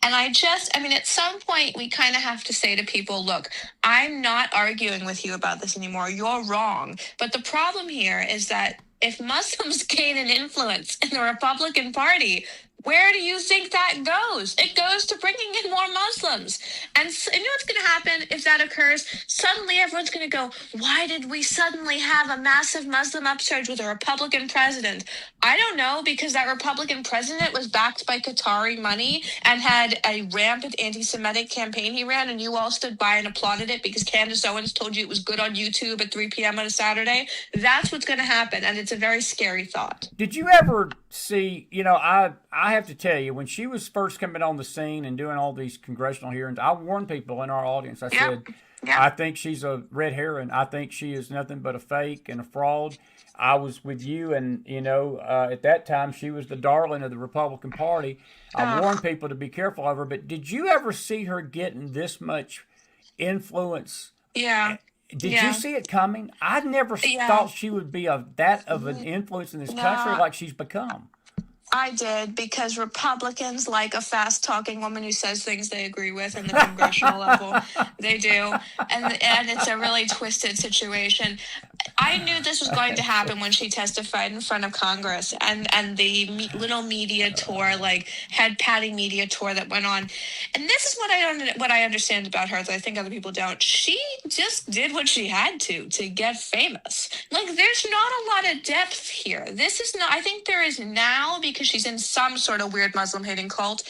And at some point, we kind of have to say to people, look, I'm not arguing with you about this anymore. You're wrong. But the problem here is that if Muslims gain an influence in the Republican Party, where do you think that goes? It goes to bringing in more Muslims. And you know what's going to happen if that occurs? Suddenly everyone's going to go, why did we suddenly have a massive Muslim upsurge with a Republican president? I don't know, because that Republican president was backed by Qatari money and had a rampant anti-Semitic campaign he ran, and you all stood by and applauded it because Candace Owens told you it was good on YouTube at 3 p.m. on a Saturday. That's what's going to happen, and it's a very scary thought. Did you ever see, I have to tell you, when she was first coming on the scene and doing all these congressional hearings, I warned people in our audience. I said, I think she's a red herring. I think she is nothing but a fake and a fraud. I was with you, and at that time she was the darling of the Republican Party. I warned people to be careful of her. But did you ever see her getting this much influence? Yeah. Did you see it coming? I never thought she would be that of an influence in this country like she's become. I did, because Republicans like a fast-talking woman who says things they agree with in the congressional level. They do. And it's a really twisted situation. I knew this was going to happen when she testified in front of Congress, and the little media tour, like head-patting media tour that went on. And this is what I understand about her that I think other people don't. She just did what she had to get famous. Like, there's not a lot of depth here. This is not. I think there is now, because she's in some sort of weird Muslim-hating cult,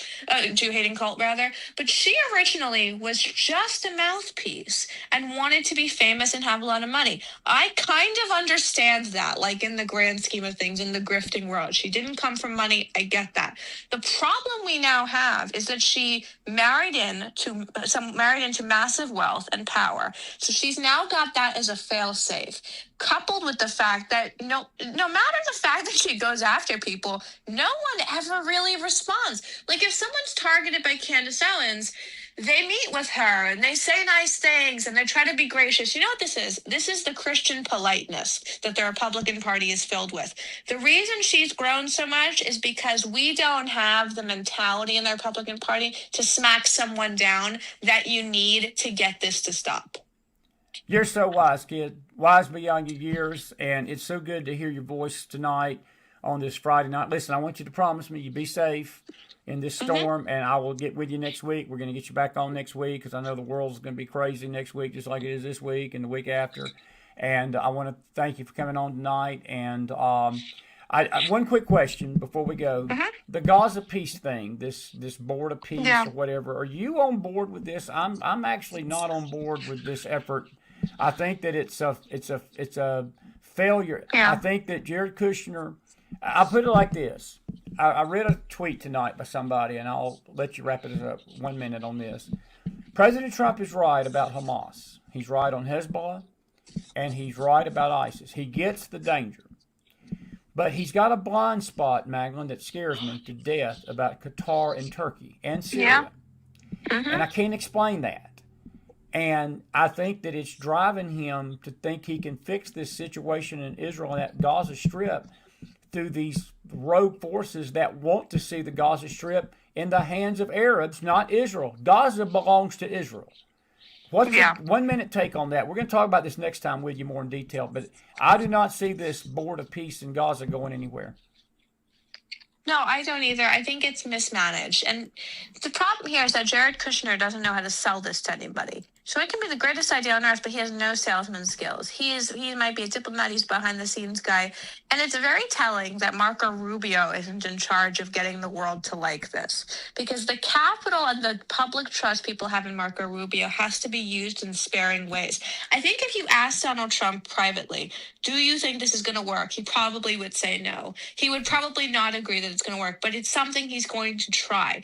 Jew-hating cult rather. But she originally was just a mouthpiece and wanted to be famous and have a lot of money. I kind of understand that, like, in the grand scheme of things, in the grifting world. She didn't come from money. I get that. The problem we now have is that she married into massive wealth and power. So she's now got that as a fail-safe, coupled with the fact that no matter the fact that she goes after people, no one ever really responds. Like, if someone's targeted by Candace Owens, they meet with her and they say nice things and they try to be gracious. You know what this is? This is the Christian politeness that the Republican Party is filled with. The reason she's grown so much is because we don't have the mentality in the Republican Party to smack someone down that you need to get this to stop. You're so wise, kid. Wise beyond your years. And it's so good to hear your voice tonight on this Friday night. Listen, I want you to promise me you be safe in this storm, and I will get with you next week. We're going to get you back on next week, because I know the world's going to be crazy next week, just like it is this week and the week after. And I want to thank you for coming on tonight. And one quick question before we go: the Gaza peace thing, this board of peace or whatever. Are you on board with this? I'm actually not on board with this effort. I think that it's a failure. I think that Jared Kushner. I'll put it like this. I read a tweet tonight by somebody, and I'll let you wrap it up 1 minute on this. President Trump is right about Hamas. He's right on Hezbollah, and he's right about ISIS. He gets the danger. But he's got a blind spot, Magdalene, that scares me to death about Qatar and Turkey and Syria. And I can't explain that. And I think that it's driving him to think he can fix this situation in Israel and that Gaza Strip through these rogue forces that want to see the Gaza Strip in the hands of Arabs, not Israel. Gaza belongs to Israel. What's your 1 minute take on that? We're going to talk about this next time with you more in detail, but I do not see this board of peace in Gaza going anywhere. No, I don't either. I think it's mismanaged. And the problem here is that Jared Kushner doesn't know how to sell this to anybody. So it can be the greatest idea on earth, but he has no salesman skills. He might be a diplomat. He's behind the scenes guy. And it's very telling that Marco Rubio isn't in charge of getting the world to like this, because the capital and the public trust people have in Marco Rubio has to be used in sparing ways. I think if you ask Donald Trump privately, do you think this is going to work? He probably would say no. He would probably not agree that it's going to work, but it's something he's going to try.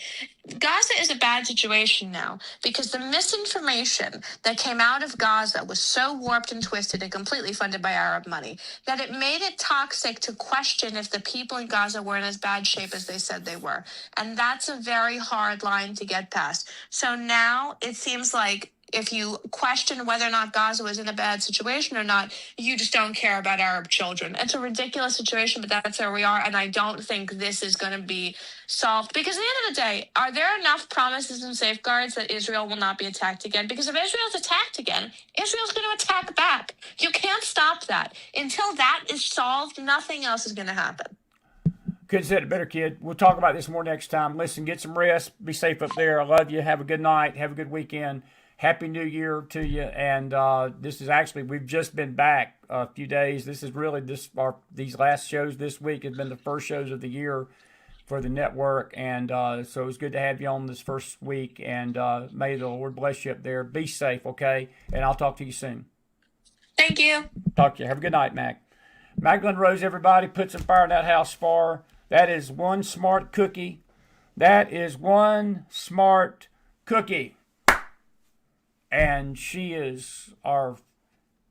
Gaza is a bad situation now because the misinformation that came out of Gaza was so warped and twisted and completely funded by Arab money that it made it toxic to question if the people in Gaza were in as bad shape as they said they were. And that's a very hard line to get past. So now it seems like if you question whether or not Gaza was in a bad situation or not, you just don't care about Arab children. It's a ridiculous situation, but that's where we are. And I don't think this is going to be solved, because at the end of the day, are there enough promises and safeguards that Israel will not be attacked again? Because if Israel's attacked again, Israel's going to attack back. You can't stop that. Until that is solved, nothing else is going to happen. Couldn't said it better, kid. We'll talk about this more next time. Listen, get some rest. Be safe up there. I love you. Have a good night. Have a good weekend. Happy New Year to you. And this is actually, we've just been back a few days. This is really these last shows this week have been the first shows of the year for the network. And so it was good to have you on this first week. And may the Lord bless you up there. Be safe, okay? And I'll talk to you soon. Thank you. Talk to you. Have a good night, Mac. Magdalene Rose, everybody. Put some fire in that house for That is one smart cookie. That is one smart cookie. And she is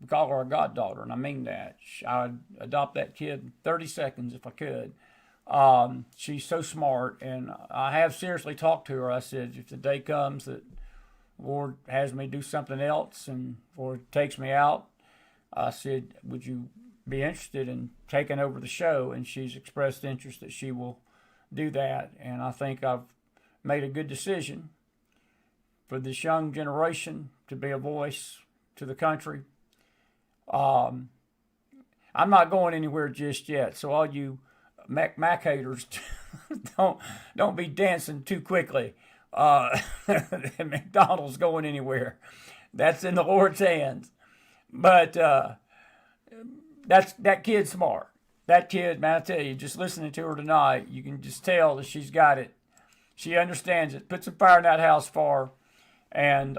we call her our goddaughter, and I mean that. I'd adopt that kid in 30 seconds if I could. She's so smart, and I have seriously talked to her. I said, if the day comes that the Lord has me do something else or takes me out, I said, would you be interested in taking over the show? And she's expressed interest that she will do that. And I think I've made a good decision for this young generation to be a voice to the country. I'm not going anywhere just yet, so all you Mac haters, don't be dancing too quickly. McDonald's going anywhere. That's in the Lord's hands. But that kid's smart. That kid, man, I tell you, just listening to her tonight, you can just tell that she's got it. She understands it. Put some fire in that house for her. And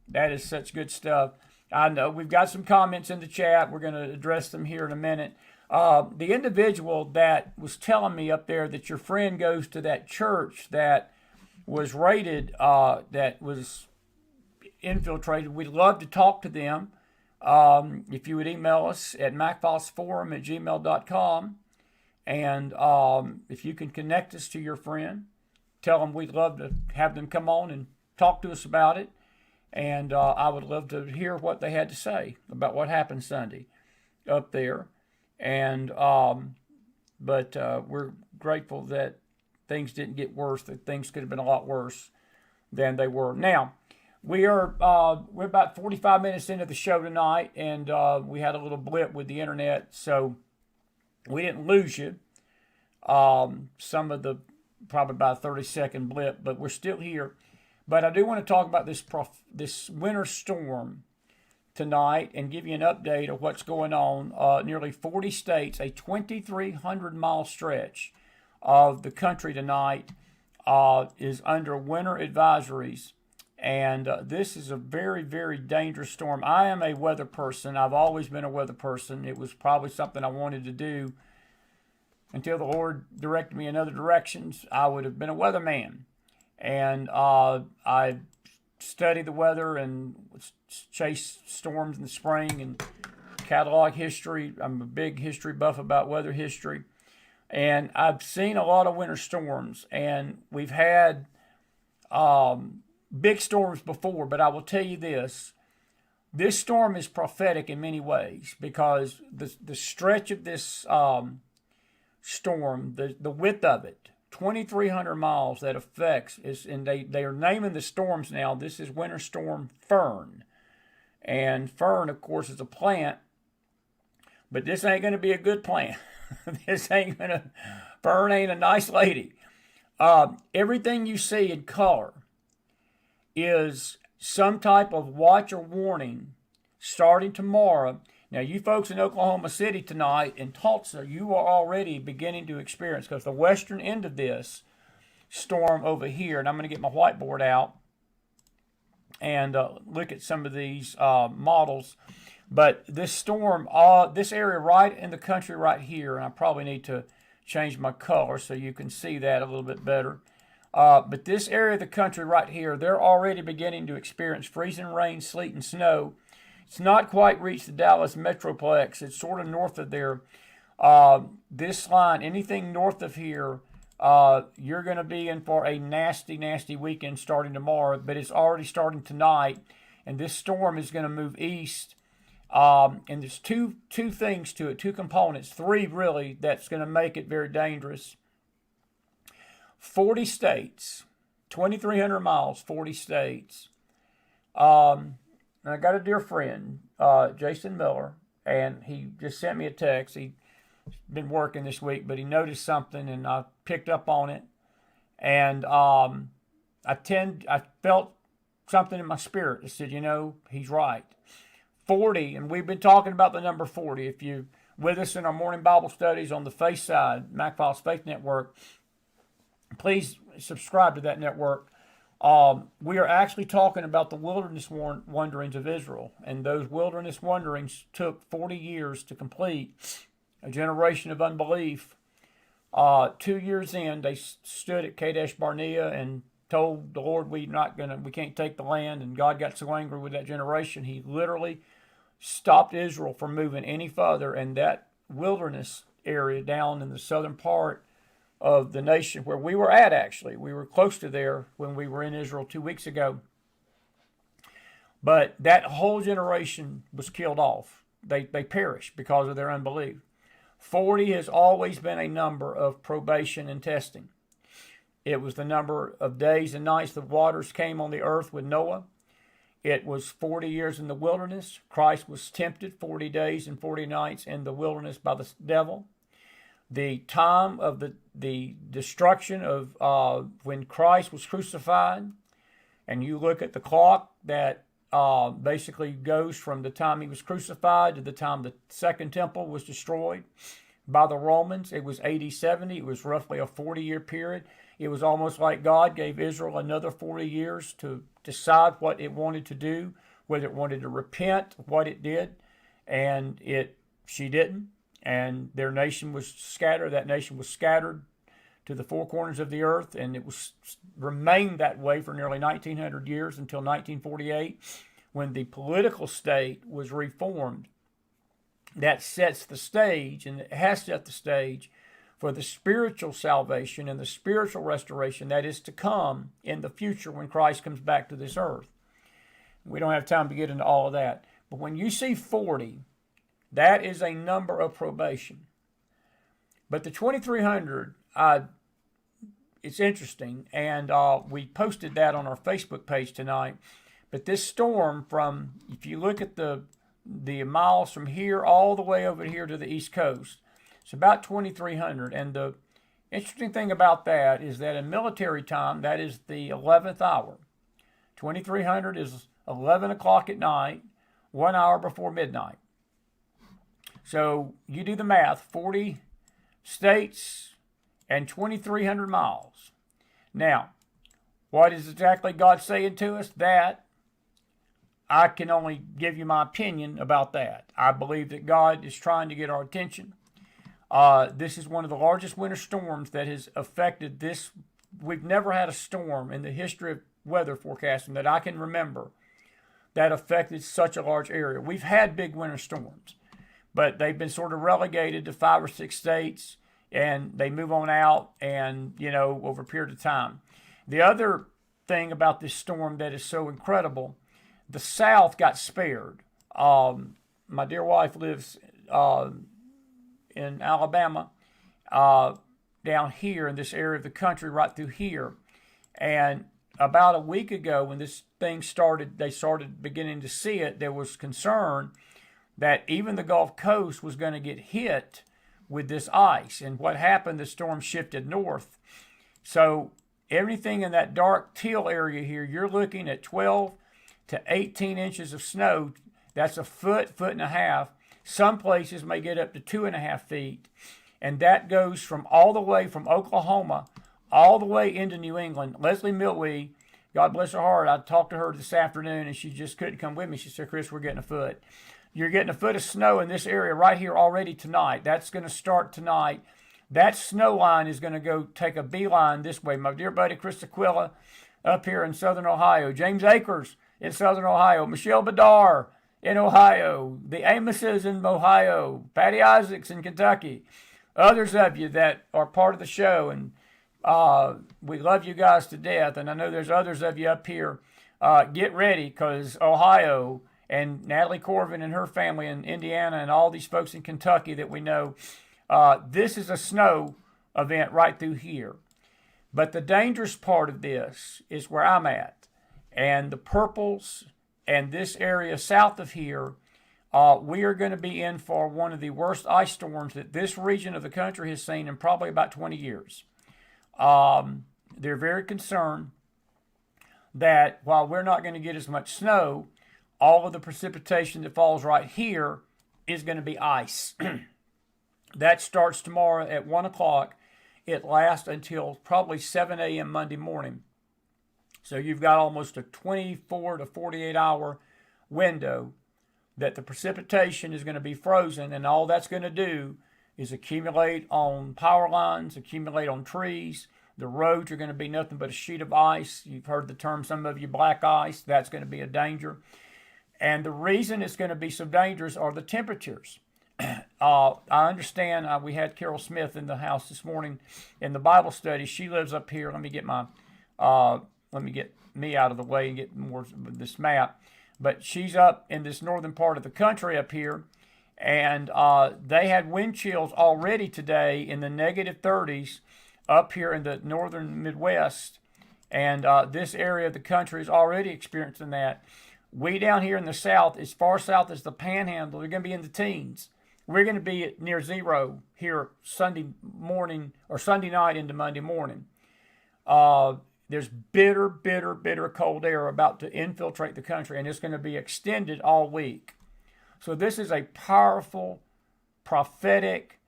that is such good stuff. I know we've got some comments in the chat. We're going to address them here in a minute. The individual that was telling me up there that your friend goes to that church that was raided, that was infiltrated, we'd love to talk to them. If you would email us at macfossforum@gmail.com, and if you can connect us to your friend, tell them we'd love to have them come on and talk to us about it. And I would love to hear what they had to say about what happened Sunday up there. And but we're grateful that things didn't get worse, that things could have been a lot worse than they were. Now, we're about 45 minutes into the show tonight, and we had a little blip with the internet, so we didn't lose you. Some of the, probably about a 30-second blip, but we're still here. But I do want to talk about this winter storm tonight and give you an update of what's going on. Nearly 40 states, a 2,300-mile stretch of the country tonight is under winter advisories. And this is a very, very dangerous storm. I am a weather person. I've always been a weather person. It was probably something I wanted to do until the Lord directed me in other directions. I would have been a weatherman. And I study the weather and chase storms in the spring and catalog history. I'm a big history buff about weather history. And I've seen a lot of winter storms, and we've had big storms before, but I will tell you this. This storm is prophetic in many ways because the stretch of this storm, the width of it, 2,300 miles that affects is, and they are naming the storms now. This is Winter Storm Fern, and fern, of course, is a plant, but this ain't going to be a good plant. Fern ain't a nice lady. Everything you see in color is some type of watch or warning starting tomorrow. Now, you folks in Oklahoma City tonight and Tulsa, you are already beginning to experience, because the western end of this storm over here, and I'm going to get my whiteboard out and look at some of these models. But this storm, this area right in the country right here, and I probably need to change my color so you can see that a little bit better. But this area of the country right here, they're already beginning to experience freezing rain, sleet, and snow. It's not quite reached the Dallas Metroplex. It's sort of north of there. This line, anything north of here, you're going to be in for a nasty, nasty weekend starting tomorrow, but it's already starting tonight, and this storm is going to move east. And there's two things to it, two components, three really, that's going to make it very dangerous. 40 states, 2,300 miles, 40 states. I got a dear friend, Jason Miller, and he just sent me a text. He's been working this week, but he noticed something, and I picked up on it. And I felt something in my spirit that said, he's right. 40, and we've been talking about the number 40. If you're with us in our morning Bible studies on the Faith side, MacFoss Faith Network, please subscribe to that network. We are actually talking about the wilderness wanderings of Israel, and those wilderness wanderings took 40 years to complete, a generation of unbelief, 2 years in, they stood at Kadesh Barnea and told the Lord, we can't take the land. And God got so angry with that generation, he literally stopped Israel from moving any further. And that wilderness area down in the southern part of the nation where we were at, actually, we were close to there when we were in Israel 2 weeks ago. But that whole generation was killed off. They perished because of their unbelief. 40 has always been a number of probation and testing. It was the number of days and nights the waters came on the earth with Noah. It was 40 years in the wilderness. Christ was tempted 40 days and 40 nights in the wilderness by the devil. The time of the destruction of when Christ was crucified, and you look at the clock that basically goes from the time he was crucified to the time the second temple was destroyed by the Romans. It was AD 70. It was roughly a 40-year period. It was almost like God gave Israel another 40 years to decide what it wanted to do, whether it wanted to repent of what it did, and she didn't. And their nation was scattered. That nation was scattered to the four corners of the earth, and it was remained that way for nearly 1,900 years until 1948, when the political state was reformed. That sets the stage, and it has set the stage for the spiritual salvation and the spiritual restoration that is to come in the future when Christ comes back to this earth. We don't have time to get into all of that. But when you see 40, that is a number of probation. But the 2,300, it's interesting, and we posted that on our Facebook page tonight. But this storm from, if you look at the miles from here all the way over here to the East Coast, it's about 2,300. And the interesting thing about that is that in military time, that is the 11th hour. 2,300 is 11 o'clock at night, 1 hour before midnight. So you do the math, 40 states and 2,300 miles. Now, what is exactly God saying to us? That I can only give you my opinion about that. I believe that God is trying to get our attention. This is one of the largest winter storms that has affected this. We've never had a storm in the history of weather forecasting that I can remember that affected such a large area. We've had big winter storms, but they've been sort of relegated to 5 or 6 states, and they move on out and, over a period of time. The other thing about this storm that is so incredible, the South got spared. My dear wife lives in Alabama, down here in this area of the country, right through here. And about a week ago, when this thing started, they started beginning to see it, there was concern that even the Gulf Coast was going to get hit with this ice. And what happened, the storm shifted north. So everything in that dark teal area here, you're looking at 12 to 18 inches of snow. That's a foot and a half. Some places may get up to 2.5 feet. And that goes from all the way from Oklahoma all the way into New England. Leslie Milwee, God bless her heart, I talked to her this afternoon and she just couldn't come with me. She said, Chris, we're getting a foot. You're getting a foot of snow in this area right here already tonight. That's going to start tonight. That snow line is going to go take a beeline this way. My dear buddy Chris Aquila up here in southern Ohio. James Akers in southern Ohio. Michelle Bedar in Ohio. The Amoses in Ohio. Patty Isaacs in Kentucky. Others of you that are part of the show. And we love you guys to death. And I know there's others of you up here. Get ready, because Ohio and Natalie Corvin and her family in Indiana and all these folks in Kentucky that we know, this is a snow event right through here. But the dangerous part of this is where I'm at. And the purples and this area south of here, we are going to be in for one of the worst ice storms that this region of the country has seen in probably about 20 years. They're very concerned that while we're not going to get as much snow, all of the precipitation that falls right here is going to be ice. That starts tomorrow at 1 o'clock. It lasts until probably 7 a.m. Monday morning. So you've got almost a 24 to 48 hour window that the precipitation is going to be frozen, and all that's going to do is accumulate on power lines, accumulate on trees. The roads are going to be nothing but a sheet of ice. You've heard the term, some of you, black ice. That's going to be a danger. And the reason it's going to be so dangerous are the temperatures. I understand we had Carol Smith in the house this morning in the Bible study. She lives up here. Let me get me out of the way and get more of this map. But she's up in this northern part of the country up here, and they had wind chills already today in the negative 30s up here in the northern Midwest. And this area of the country is already experiencing that. We down here in the south, as far south as the Panhandle, are going to be in the teens. We're going to be at near zero here Sunday morning or Sunday night into Monday morning. There's bitter cold air about to infiltrate the country, and it's going to be extended all week. So this is a powerful, prophetic,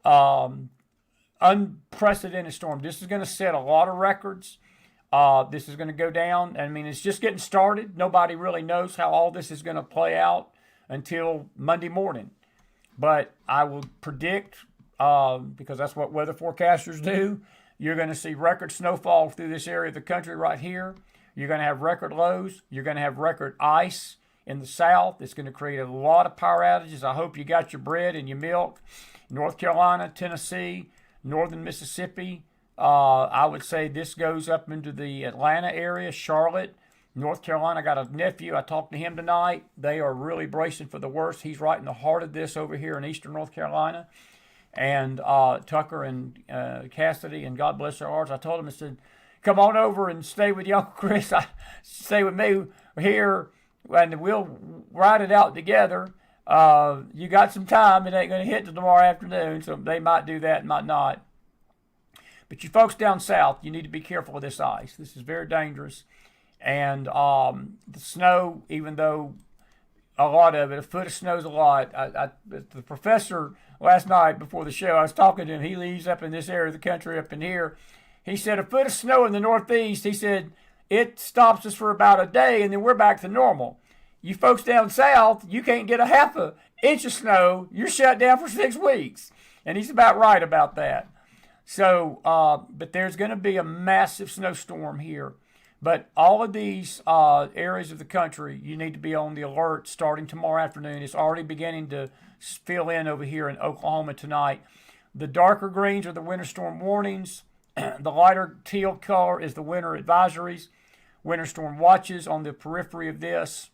unprecedented storm. This is going to set a lot of records. This is going to go down. I mean, it's just getting started. Nobody really knows how all this is going to play out until Monday morning. But I will predict, because that's what weather forecasters do, you're going to see record snowfall through this area of the country right here. You're going to have record lows. You're going to have record ice in the south. It's going to create a lot of power outages. I hope you got your bread and your milk. North Carolina, Tennessee, northern Mississippi. I would say this goes up into the Atlanta area, Charlotte, North Carolina. I got a nephew. I talked to him tonight. They are really bracing for the worst. He's right in the heart of this over here in eastern North Carolina. And Tucker and Cassidy, and God bless their hearts, I told him, I said, come on over and stay with you, Uncle Chris. Stay with me here, and we'll ride it out together. You got some time. It ain't going to hit till tomorrow afternoon, so they might do that and might not. But you folks down south, you need to be careful of this ice. This is very dangerous. And the snow, even though a lot of it, a foot of snow is a lot. The professor last night before the show, I was talking to him. He lives up in this area of the country up in here. He said a foot of snow in the Northeast, he said, it stops us for about a day and then we're back to normal. You folks down south, you can't get a half an inch of snow. You're shut down for 6 weeks. And he's about right about that. So, but there's going to be a massive snowstorm here. But all of these areas of the country, you need to be on the alert starting tomorrow afternoon. It's already beginning to fill in over here in Oklahoma tonight. The darker greens are the winter storm warnings. The lighter teal color is the winter advisories, winter storm watches on the periphery of this.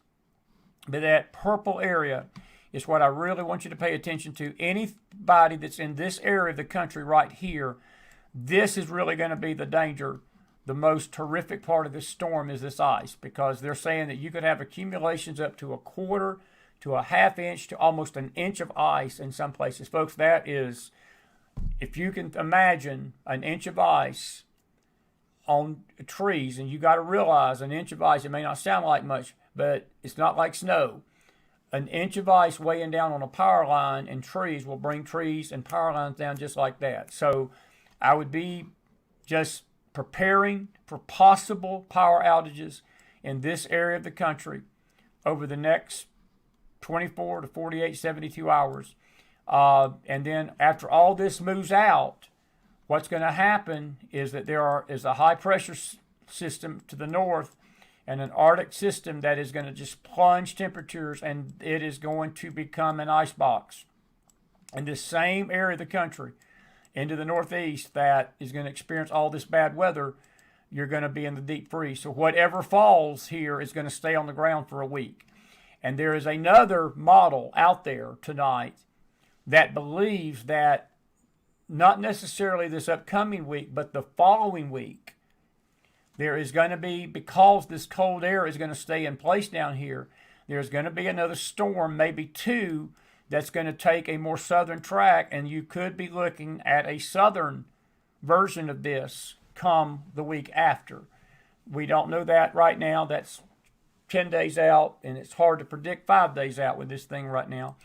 But that purple area is what I really want you to pay attention to. Anybody that's in this area of the country right here, this is really going to be the danger. The most terrific part of this storm is this ice, because they're saying that you could have accumulations up to a quarter to a half inch to almost an inch of ice in some places. Folks, that is, if you can imagine an inch of ice on trees, and you got to realize an inch of ice, it may not sound like much, but it's not like snow. An inch of ice weighing down on a power line and trees will bring trees and power lines down just like that. So I would be just preparing for possible power outages in this area of the country over the next 24 to 48, 72 hours. And then after all this moves out, what's going to happen is that there is a high pressure system to the north and an Arctic system that is going to just plunge temperatures, and it is going to become an icebox. In this same area of the country, into the Northeast, that is going to experience all this bad weather, you're going to be in the deep freeze. So whatever falls here is going to stay on the ground for a week. And there is another model out there tonight that believes that not necessarily this upcoming week, but the following week, there is going to be, because this cold air is going to stay in place down here, there's going to be another storm, maybe two, that's going to take a more southern track, and you could be looking at a southern version of this come the week after. We don't know that right now. That's 10 days out, and it's hard to predict 5 days out with this thing right now.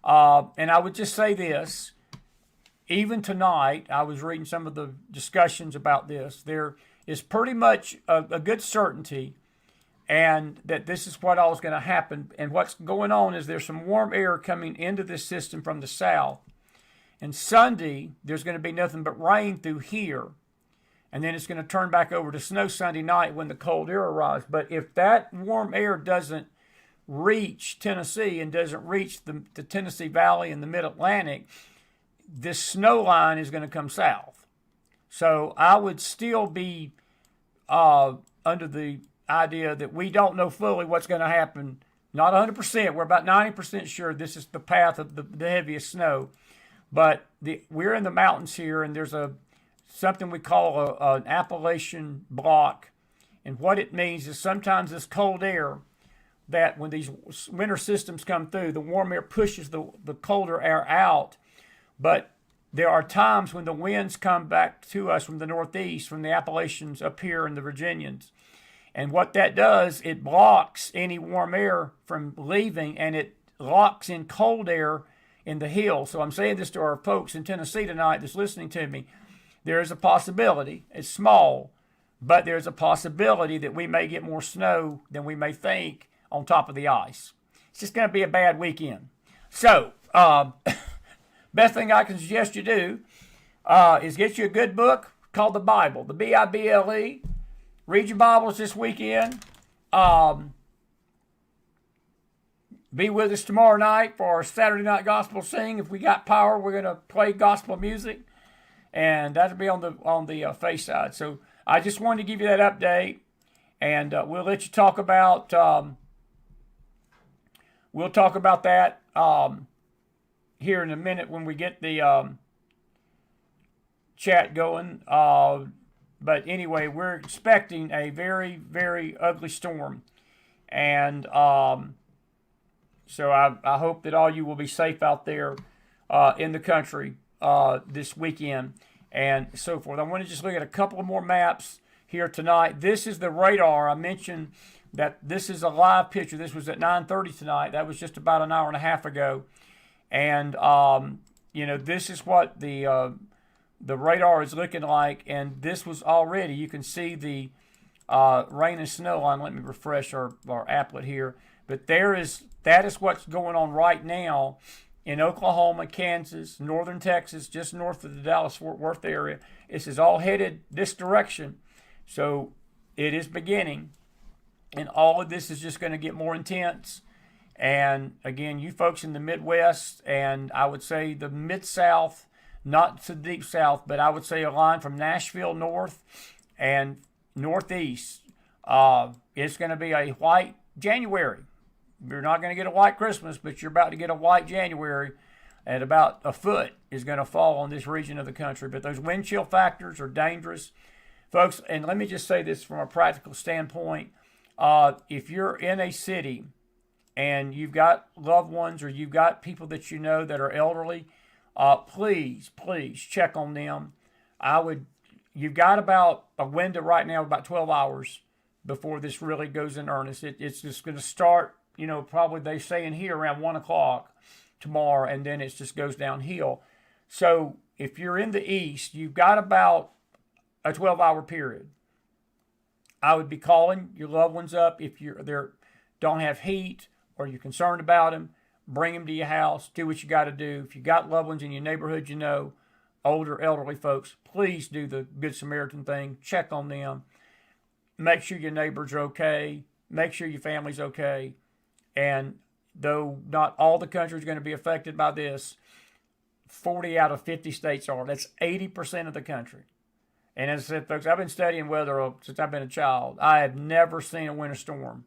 And I would just say this, even tonight, I was reading some of the discussions about this. There is pretty much a good certainty and that this is what all is going to happen. And what's going on is there's some warm air coming into this system from the south. And Sunday, there's going to be nothing but rain through here. And then it's going to turn back over to snow Sunday night when the cold air arrives. But if that warm air doesn't reach Tennessee and doesn't reach the Tennessee Valley and the Mid-Atlantic, this snow line is going to come south. So I would still be under the idea that we don't know fully what's going to happen. Not 100%. We're about 90% sure this is the path of the heaviest snow. But we're in the mountains here, and there's something we call an Appalachian block. And what it means is sometimes this cold air, that when these winter systems come through, the warm air pushes the colder air out. But there are times when the winds come back to us from the northeast, from the Appalachians up here in the Virginians. And what that does, it blocks any warm air from leaving, and it locks in cold air in the hills. So I'm saying this to our folks in Tennessee tonight that's listening to me. There is a possibility, it's small, but there's a possibility that we may get more snow than we may think on top of the ice. It's just going to be a bad weekend. So, best thing I can suggest you do is get you a good book called the Bible, the Bible. Read your Bibles this weekend. Be with us tomorrow night for our Saturday night gospel sing. If we got power, we're going to play gospel music, and that'll be on the face side. So I just wanted to give you that update, and we'll let you talk about that here in a minute when we get the chat going. But anyway, we're expecting a very, very ugly storm. And so I hope that all you will be safe out there in the country this weekend and so forth. I want to just look at a couple of more maps here tonight. This is the radar. I mentioned that this is a live picture. This was at 9:30 tonight. That was just about an hour and a half ago. And, this is what the radar is looking like, and this was already, you can see the rain and snow line. Let me refresh our applet here. But that is what's going on right now in Oklahoma, Kansas, northern Texas, just north of the Dallas-Fort Worth area. This is all headed this direction. So it is beginning, and all of this is just going to get more intense. And again, you folks in the Midwest, and I would say the Mid-South, not to the Deep South, but I would say a line from Nashville north and northeast. It's going to be a white January. You're not going to get a white Christmas, but you're about to get a white January, and about a foot is going to fall on this region of the country. But those wind chill factors are dangerous, folks. And let me just say this from a practical standpoint. If you're in a city and you've got loved ones or you've got people that you know that are elderly, please check on them. You've got about a window right now, about 12 hours before this really goes in earnest. It's just going to start, probably they say in here around 1 o'clock tomorrow, and then it just goes downhill. So if you're in the east, you've got about a 12-hour period. I would be calling your loved ones up if don't have heat or you're concerned about them. Bring them to your house. Do what you got to do. If you got loved ones in your neighborhood, older, elderly folks, please do the Good Samaritan thing. Check on them. Make sure your neighbors are okay. Make sure your family's okay. And though not all the country is going to be affected by this, 40 out of 50 states are. That's 80% of the country. And as I said, folks, I've been studying weather since I've been a child. I have never seen a winter storm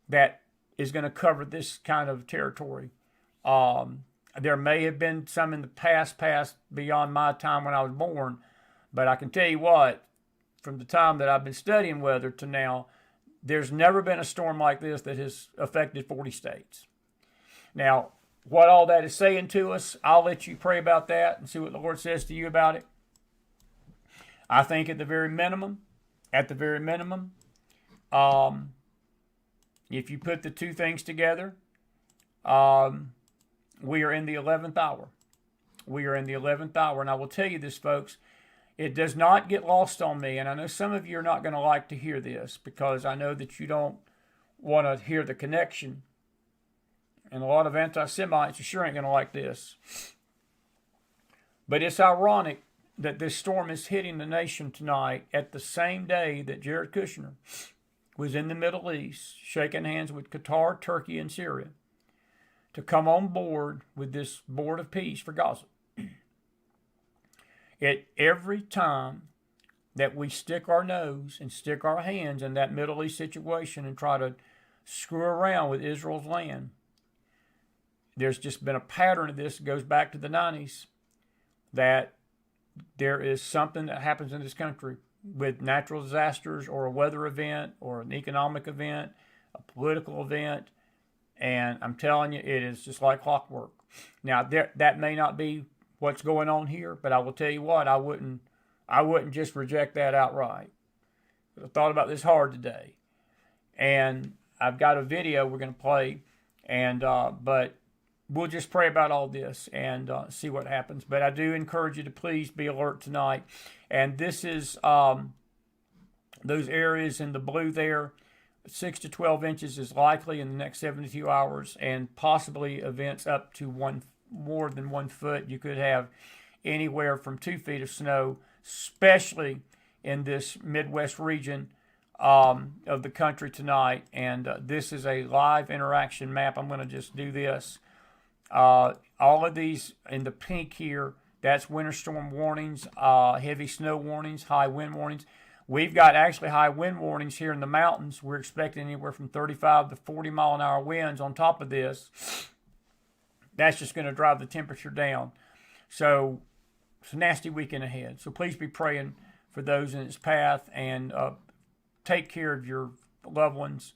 that is going to cover this kind of territory. There may have been some in the past beyond my time when I was born, but I can tell you what, from the time that I've been studying weather to now, there's never been a storm like this that has affected 40 states. Now, what all that is saying to us, I'll let you pray about that and see what the Lord says to you about it. I think at the very minimum, if you put the two things together, we are in the 11th hour. We are in the 11th hour. And I will tell you this, folks, it does not get lost on me. And I know some of you are not going to like to hear this because I know that you don't want to hear the connection. And a lot of anti-Semites sure ain't going to like this. But it's ironic that this storm is hitting the nation tonight at the same day that Jared Kushner was in the Middle East shaking hands with Qatar, Turkey, and Syria to come on board with this board of peace for Gaza. Every time that we stick our nose and stick our hands in that Middle East situation and try to screw around with Israel's land, there's just been a pattern of this that goes back to the 90s, that there is something that happens in this country with natural disasters or a weather event or an economic event, a political event, and I'm telling you, it is just like clockwork. Now, that may not be what's going on here, but I will tell you what, I wouldn't just reject that outright. I thought about this hard today, and I've got a video we're going to play, and but we'll just pray about all this and see what happens. But I do encourage you to please be alert tonight. And this is those areas in the blue there. 6 to 12 inches is likely in the next 72 hours, and possibly events up to more than 1 foot. You could have anywhere from 2 feet of snow, especially in this Midwest region of the country tonight. And this is a live interaction map. I'm going to just do this. All of these in the pink here, that's winter storm warnings, heavy snow warnings, high wind warnings. We've got actually high wind warnings here in the mountains. We're expecting anywhere from 35 to 40 mile an hour winds on top of this. That's just going to drive the temperature down. So it's a nasty weekend ahead. So please be praying for those in its path, and take care of your loved ones.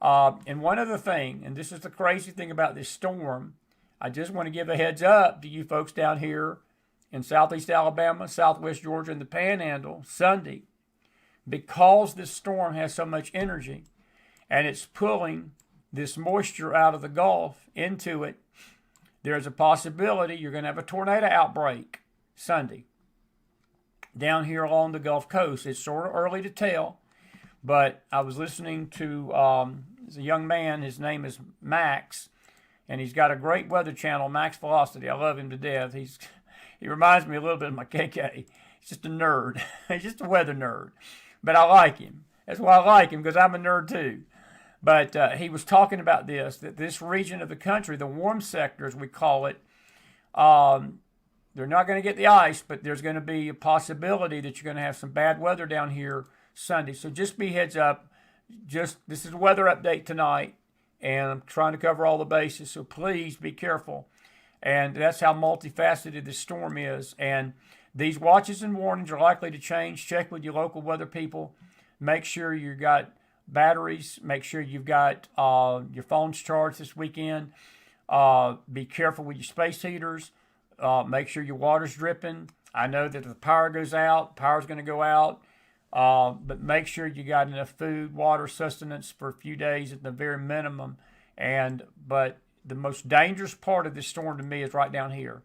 And one other thing, and this is the crazy thing about this storm, I just want to give a heads up to you folks down here in southeast Alabama, southwest Georgia, and the Panhandle Sunday. Because this storm has so much energy and it's pulling this moisture out of the Gulf into it, there's a possibility you're going to have a tornado outbreak Sunday down here along the Gulf Coast. It's sort of early to tell, but I was listening to a young man. His name is Max, and he's got a great weather channel, Max Velocity. I love him to death. He reminds me a little bit of my KK. He's just a nerd. He's just a weather nerd. But I like him. That's why I like him, because I'm a nerd too. But he was talking about this, that this region of the country, the warm sector as we call it, they're not going to get the ice, but there's going to be a possibility that you're going to have some bad weather down here Sunday. So just be heads up. This is a weather update tonight, and I'm trying to cover all the bases, so please be careful. And that's how multifaceted this storm is. And these watches and warnings are likely to change. Check with your local weather people. Make sure you've got batteries. Make sure you've got your phones charged this weekend. Be careful with your space heaters. Make sure your water's dripping. I know that if the power goes out, power's going to go out. But make sure you got enough food, water, sustenance for a few days at the very minimum. But the most dangerous part of this storm to me is right down here.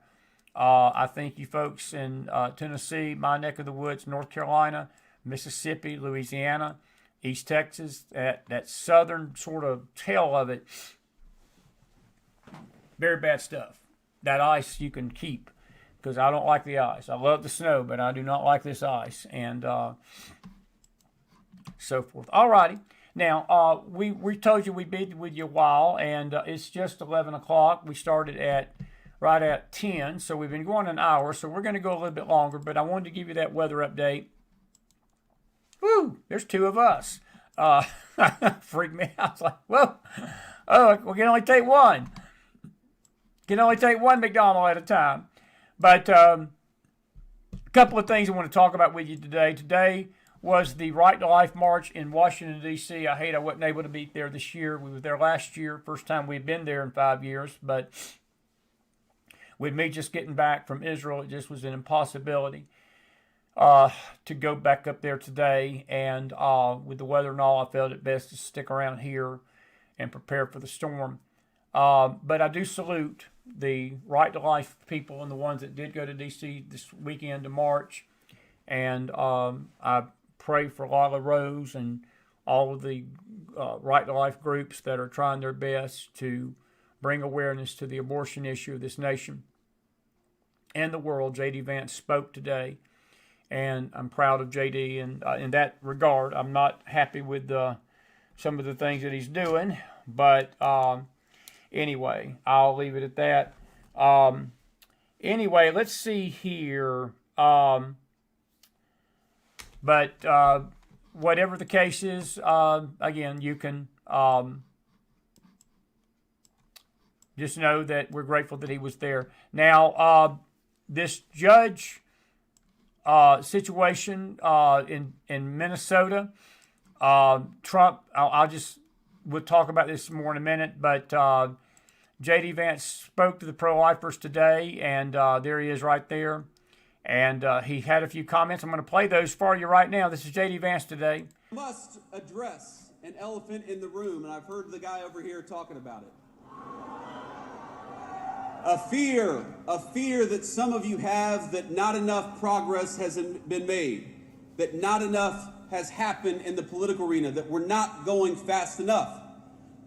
I think you folks in Tennessee, my neck of the woods, North Carolina, Mississippi, Louisiana, East Texas, that southern sort of tail of it, very bad stuff. That ice you can keep, because I don't like the ice. I love the snow, but I do not like this ice, and so forth. All righty. Now, we told you we'd be with you a while, and it's just 11 o'clock. We started right at 10, so we've been going an hour, so we're going to go a little bit longer, but I wanted to give you that weather update. Woo! There's two of us. Freaked me out. I was like, whoa. Oh, we can only take one. Can only take one McDonald at a time. But a couple of things I want to talk about with you today. Today was the Right to Life March in Washington, D.C. I hate I wasn't able to be there this year. We were there last year, first time we've been there in 5 years. But with me just getting back from Israel, it just was an impossibility to go back up there today. And with the weather and all, I felt it best to stick around here and prepare for the storm. But I do salute the Right to Life people and the ones that did go to D.C. this weekend to march. And I pray for Lila Rose and all of the Right to Life groups that are trying their best to bring awareness to the abortion issue of this nation. in the world. J.D. Vance spoke today, and I'm proud of J.D. And in that regard, I'm not happy with some of the things that he's doing, but anyway, I'll leave it at that. Anyway, let's see here. But whatever the case is, again, you can just know that we're grateful that he was there. Now, this judge situation in Minnesota, Trump, we'll talk about this more in a minute, but J.D. Vance spoke to the pro-lifers today, and there he is right there. And he had a few comments. I'm going to play those for you right now. This is J.D. Vance today. Must address an elephant in the room, and I've heard the guy over here talking about it. A fear that some of you have that not enough progress has been made, that not enough has happened in the political arena, that we're not going fast enough,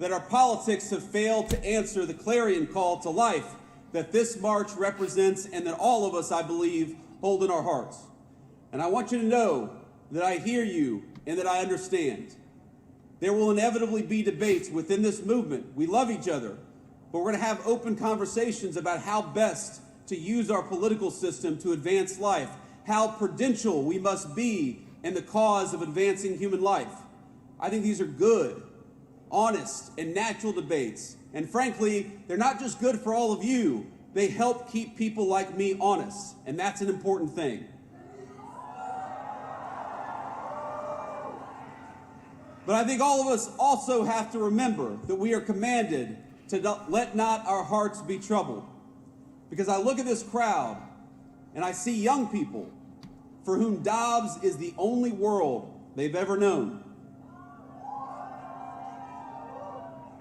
that our politics have failed to answer the clarion call to life that this march represents and that all of us, I believe, hold in our hearts. And I want you to know that I hear you and that I understand. There will inevitably be debates within this movement. We love each other, but we're going to have open conversations about how best to use our political system to advance life, how prudential we must be in the cause of advancing human life. I think these are good, honest, and natural debates. And frankly, they're not just good for all of you, they help keep people like me honest, and that's an important thing. But I think all of us also have to remember that we are commanded to let not our hearts be troubled. Because I look at this crowd, and I see young people for whom Dobbs is the only world they've ever known.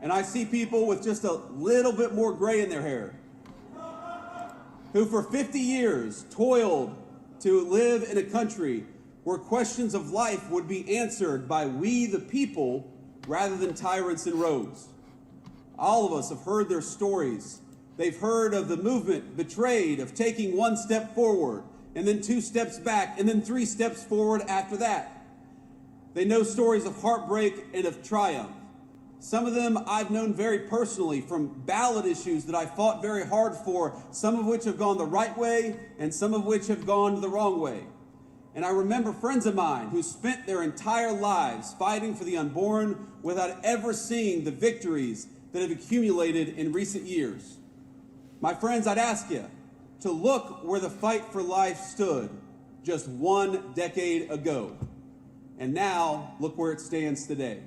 And I see people with just a little bit more gray in their hair, who for 50 years toiled to live in a country where questions of life would be answered by we the people rather than tyrants in robes. All of us have heard their stories. They've heard of the movement betrayed, of taking one step forward and then 2 steps back and then 3 steps forward after that. They know stories of heartbreak and of triumph. Some of them I've known very personally from ballot issues that I fought very hard for, some of which have gone the right way and some of which have gone the wrong way. And I remember friends of mine who spent their entire lives fighting for the unborn without ever seeing the victories that have accumulated in recent years. My friends, I'd ask you to look where the fight for life stood just 1 decade ago. And now look where it stands today.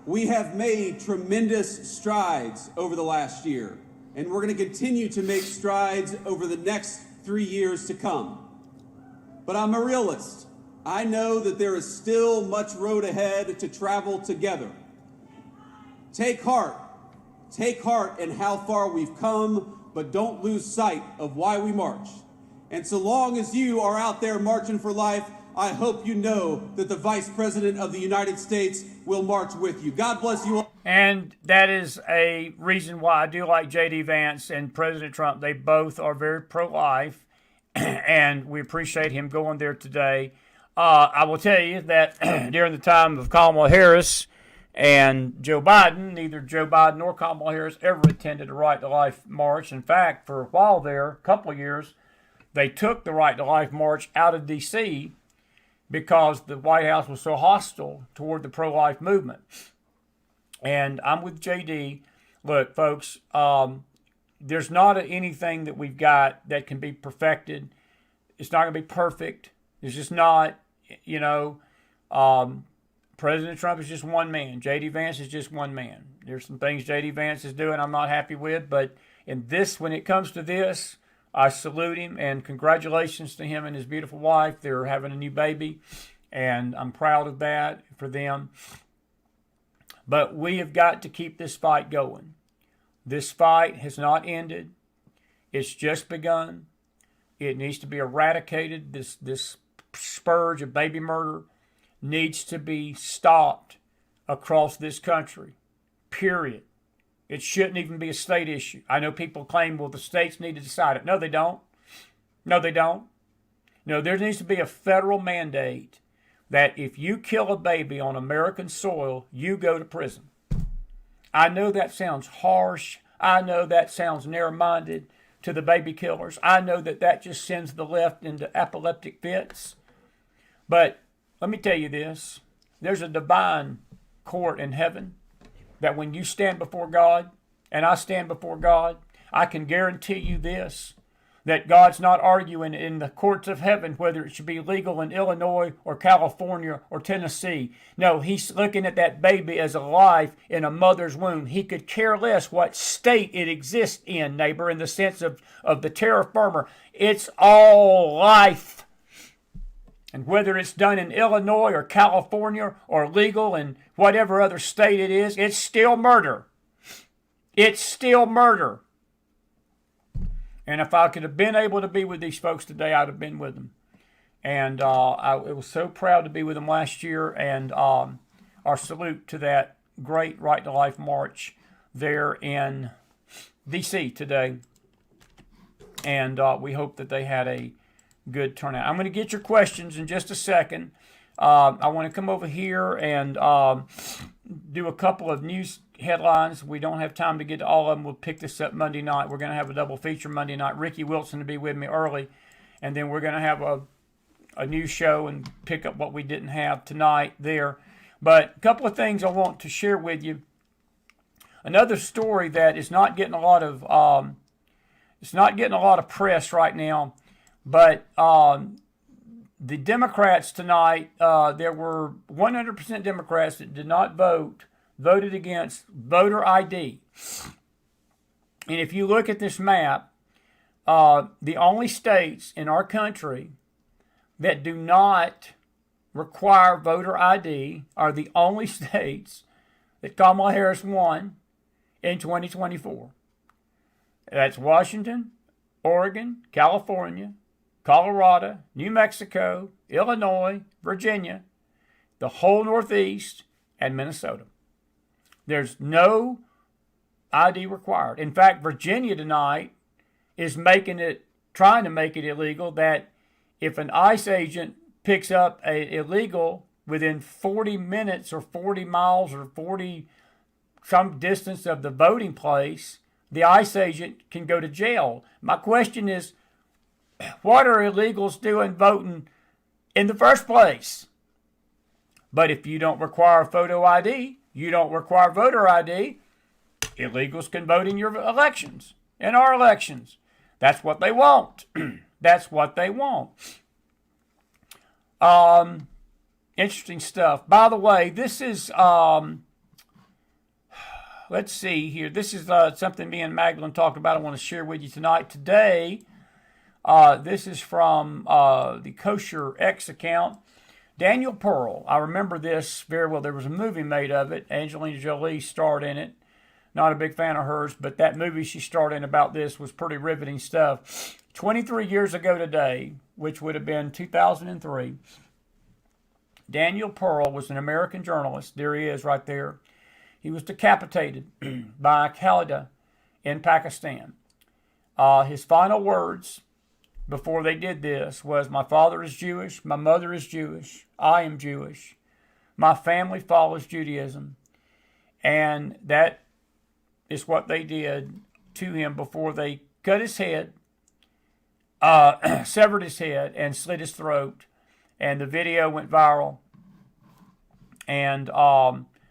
We have made tremendous strides over the last year, and we're going to continue to make strides over the next 3 years to come. But I'm a realist. I know that there is still much road ahead to travel together. Take heart in how far we've come, but don't lose sight of why we march. And so long as you are out there marching for life, I hope you know that the Vice President of the United States will march with you. God bless you all. And that is a reason why I do like J.D. Vance and President Trump. They both are very pro-life, and we appreciate him going there today. I will tell you that during the time of Kamala Harris and Joe Biden, neither Joe Biden nor Kamala Harris ever attended a Right to Life march. In fact, for a while there, a couple of years, they took the Right to Life march out of D.C., because the White House was so hostile toward the pro-life movement. And I'm with JD. Look, folks, there's not anything that we've got that can be perfected. It's not going to be perfect. It's just not, President Trump is just one man. J.D. Vance is just one man. There's some things J.D. Vance is doing I'm not happy with, but when it comes to this, I salute him, and congratulations to him and his beautiful wife. They're having a new baby, and I'm proud of that for them. But we have got to keep this fight going. This fight has not ended. It's just begun. It needs to be eradicated. This scourge of baby murder needs to be stopped across this country. period. It shouldn't even be a state issue. I know people claim, well, the states need to decide it. No, they don't. No, they don't. No, there needs to be a federal mandate that if you kill a baby on American soil, you go to prison. I know that sounds harsh. I know that sounds narrow-minded to the baby killers. I know that that just sends the left into epileptic fits. But let me tell you this. There's a divine court in heaven that when you stand before God, and I stand before God, I can guarantee you this, that God's not arguing in the courts of heaven whether it should be legal in Illinois or California or Tennessee. No, he's looking at that baby as a life in a mother's womb. He could care less what state it exists in, neighbor, in the sense of the terra firma. It's all life. And whether it's done in Illinois or California or legal in whatever other state it is, it's still murder. It's still murder. And if I could have been able to be with these folks today, I'd have been with them. And I was so proud to be with them last year. And our salute to that great Right to Life march there in D.C. today. And we hope that they had a good turnout. I'm going to get your questions in just a second. I want to come over here and do a couple of news headlines. We don't have time to get to all of them. We'll pick this up Monday night. We're going to have a double feature Monday night. Ricky Wilson to be with me early. And then we're going to have a news show and pick up what we didn't have tonight there. But a couple of things I want to share with you. Another story that is not getting a lot of press right now, but the Democrats tonight, there were 100% Democrats that did not voted against voter ID. And if you look at this map, the only states in our country that do not require voter ID are the only states that Kamala Harris won in 2024. That's Washington, Oregon, California, Colorado, New Mexico, Illinois, Virginia, the whole Northeast, and Minnesota. There's no ID required. In fact, Virginia tonight is trying to make it illegal that if an ICE agent picks up an illegal within 40 minutes or 40 miles or 40 some distance of the voting place, the ICE agent can go to jail. My question is, what are illegals doing voting in the first place? But if you don't require photo ID, you don't require voter ID, illegals can vote in your elections, in our elections. That's what they want. That's what they want. Interesting stuff. By the way, this is, let's see here. This is something me and Magdalene talked about I want to share with you tonight. Today, this is from the Kosher X account. Daniel Pearl, I remember this very well. There was a movie made of it. Angelina Jolie starred in it. Not a big fan of hers, but that movie she starred in about this was pretty riveting stuff. 23 years ago today, which would have been 2003, Daniel Pearl was an American journalist. There he is right there. He was decapitated by Al-Qaeda in Pakistan. His final words before they did this was, "My father is Jewish, my mother is Jewish, I am Jewish, my family follows Judaism." And that is what they did to him before they cut his head, severed his head, and slit his throat. And the video went viral. And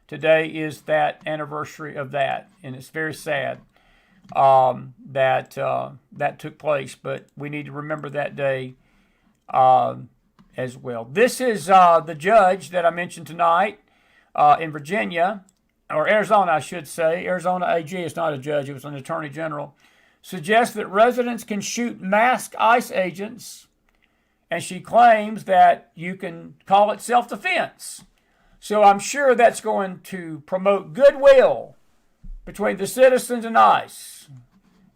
today is that anniversary of that. And it's very sad that took place, but we need to remember that day as well. This is the judge that I mentioned tonight in Virginia, or Arizona, I should say. Arizona AG is not a judge, it was an attorney general. Suggests that residents can shoot masked ICE agents, and she claims that you can call it self-defense. So I'm sure that's going to promote goodwill between the citizens and ICE.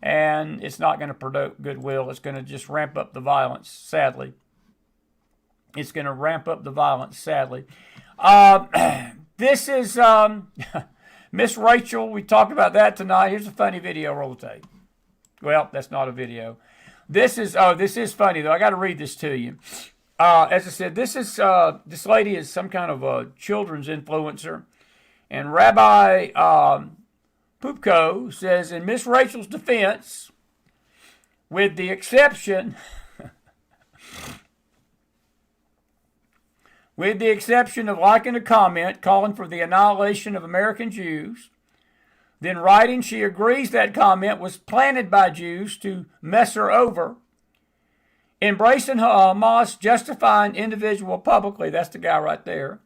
And it's not going to promote goodwill. It's going to just ramp up the violence, sadly. It's going to ramp up the violence, sadly. This is Miss Rachel, we talked about that tonight. Here's a funny video. Roll the tape. Well, that's not a video. This is funny, though. I got to read this to you. As I said, this lady is some kind of a children's influencer. And Rabbi Pupko says, in Miss Rachel's defense, with the exception of liking a comment calling for the annihilation of American Jews, then writing she agrees that comment was planted by Jews to mess her over, embracing Hamas, justifying individual publicly, that's the guy right there,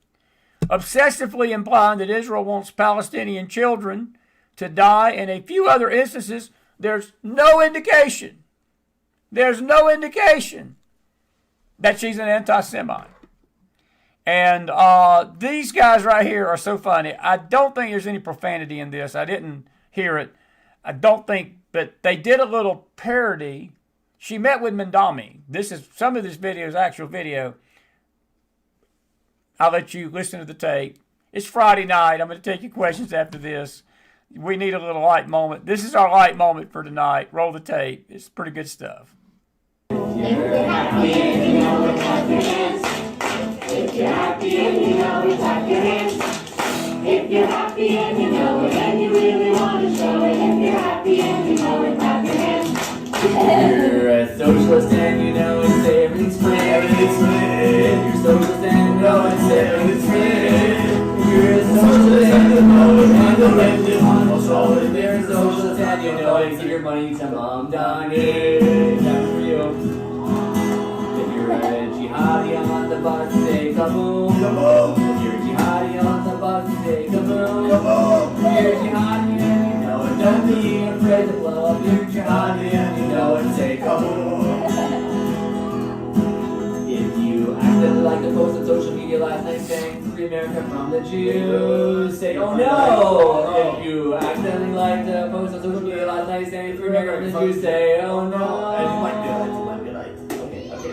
obsessively implying that Israel wants Palestinian children to die, and a few other instances, there's no indication that she's an anti-Semite. And these guys right here are so funny. I don't think there's any profanity in this. I didn't hear it. I don't think, but they did a little parody. She met with Mandami. Some of this video is actual video. I'll let you listen to the tape. It's Friday night. I'm going to take your questions after this. We need a little light moment. This is our light moment for tonight. Roll the tape. It's pretty good stuff. If you're happy and you know it, clap your hands. If you're happy and you know it, clap your hands. If you're happy and you know it, and you really want to show it. If you're happy and you know it, clap your hands. If you're a socialist and you know it, say everything's free. Everything's free. If you're socialist and you know it, say everything's free. If you're a socialist and you know it, and the left is on control. If you're a socialist and you know it, give your money to Mom Donnie. That's for you. If you're a jihadi on the bus, say kaboom. Kaboom. If you're a jihadi on the bus, say kaboom. Kaboom. If you're a jihadi and you know it, don't be afraid to blow up. If you're a jihadi and you know it, say kaboom. If you accidentally like the post on social media last night saying free America from the Jews, say oh no. If you accidentally liked the post on social media last night saying free America from the Jews, say oh no.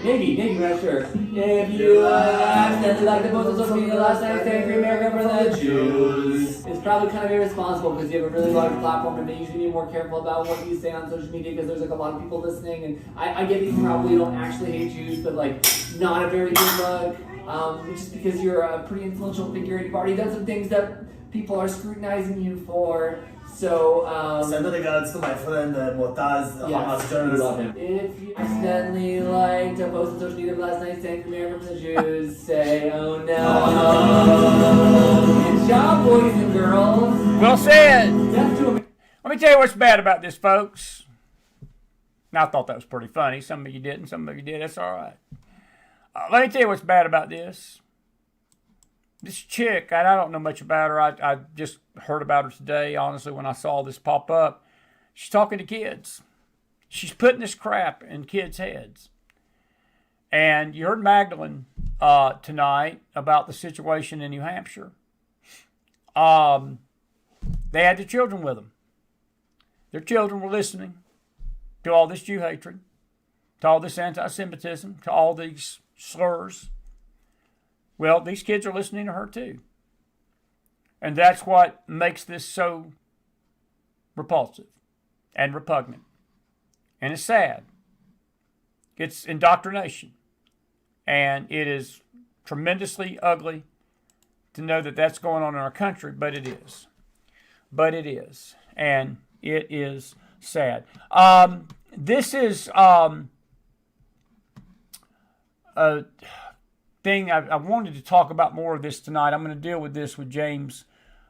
Maybe, we're not sure. If you accidentally like the post on social media last night saying free America for the Jews, it's probably kind of irresponsible because you have a really large platform and you should be more careful about what you say on social media because there's like a lot of people listening, and I get that you probably don't actually hate Jews, but like not a very good look. Just because you're a pretty influential figure in your party, that's some things that people are scrutinizing you for. So, send the regards to my friend Motaz, the Hamas we love journalist. him. If you accidentally liked a post on social media last night saying free America from the Jews, say oh no. Good job, boys and girls. Well said. Death to America. Let me tell you what's bad about this, folks. Now, I thought that was pretty funny. Some of you didn't. Some of you did. That's all right. Let me tell you what's bad about this. This chick, and I don't know much about her. I just heard about her today, honestly, when I saw this pop up. She's talking to kids. She's putting this crap in kids' heads. And you heard Magdalene tonight about the situation in New Hampshire. They had their children with them. Their children were listening to all this Jew hatred, to all this anti-Semitism, to all these slurs. Well, these kids are listening to her too. And that's what makes this so repulsive and repugnant. And it's sad. It's indoctrination. And it is tremendously ugly to know that that's going on in our country, but it is. But it is. And it is sad. This is a thing I wanted to talk about more of this tonight. I'm going to deal with this with James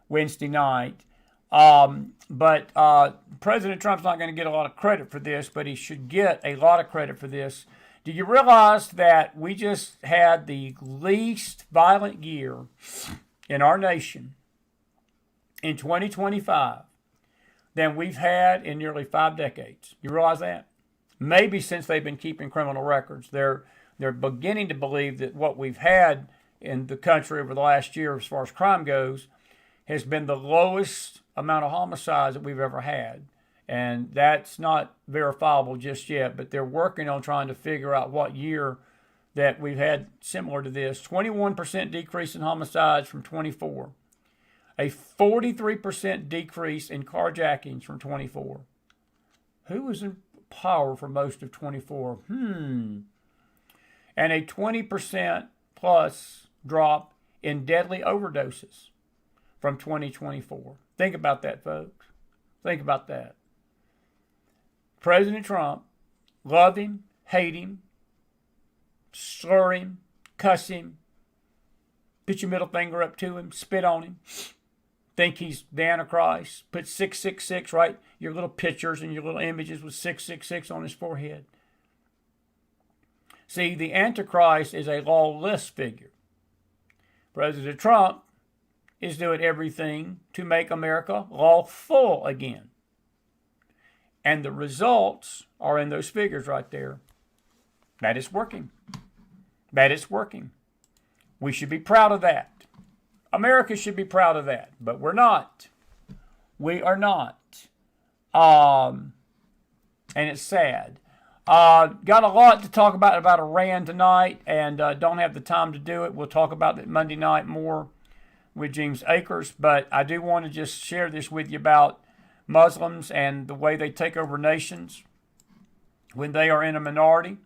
Wednesday night. But President Trump's not going to get a lot of credit for this, but he should get a lot of credit for this. Do you realize that we just had the least violent year in our nation in 2025 than we've had in nearly 5 decades? You realize that? Maybe since they've been keeping criminal records. They're beginning to believe that what we've had in the country over the last year as far as crime goes has been the lowest amount of homicides that we've ever had. And that's not verifiable just yet, but they're working on trying to figure out what year that we've had similar to this. 21% decrease in homicides from 24. A 43% decrease in carjackings from 24. Who was in power for most of 24? And a 20% plus drop in deadly overdoses from 2024. Think about that, folks. Think about that. President Trump, love him, hate him, slur him, cuss him, put your middle finger up to him, spit on him, think he's the Antichrist, put 666, right? Your little pictures and your little images with 666 on his forehead. See, the Antichrist is a lawless figure. President Trump is doing everything to make America lawful again. And the results are in those figures right there. That is working. That is working. We should be proud of that. America should be proud of that, but we're not. We are not. And it's sad. Got a lot to talk about Iran tonight, and don't have the time to do it. We'll talk about it Monday night more with James Akers, but I do want to just share this with you about Muslims and the way they take over nations when they are in a minority.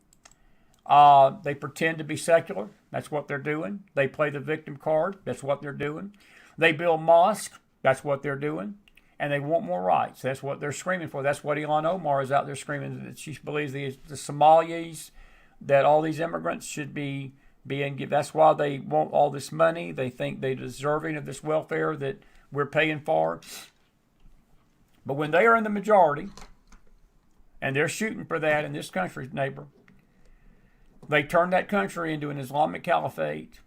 They pretend to be secular. That's what they're doing. They play the victim card. That's what they're doing. They build mosques. That's what they're doing. And they want more rights. That's what they're screaming for. That's what Ilhan Omar is out there screaming. That she believes the Somalis, that all these immigrants should be being given. That's why they want all this money. They think they're deserving of this welfare that we're paying for. But when they are in the majority, and they're shooting for that in this country, neighbor, they turn that country into an Islamic caliphate.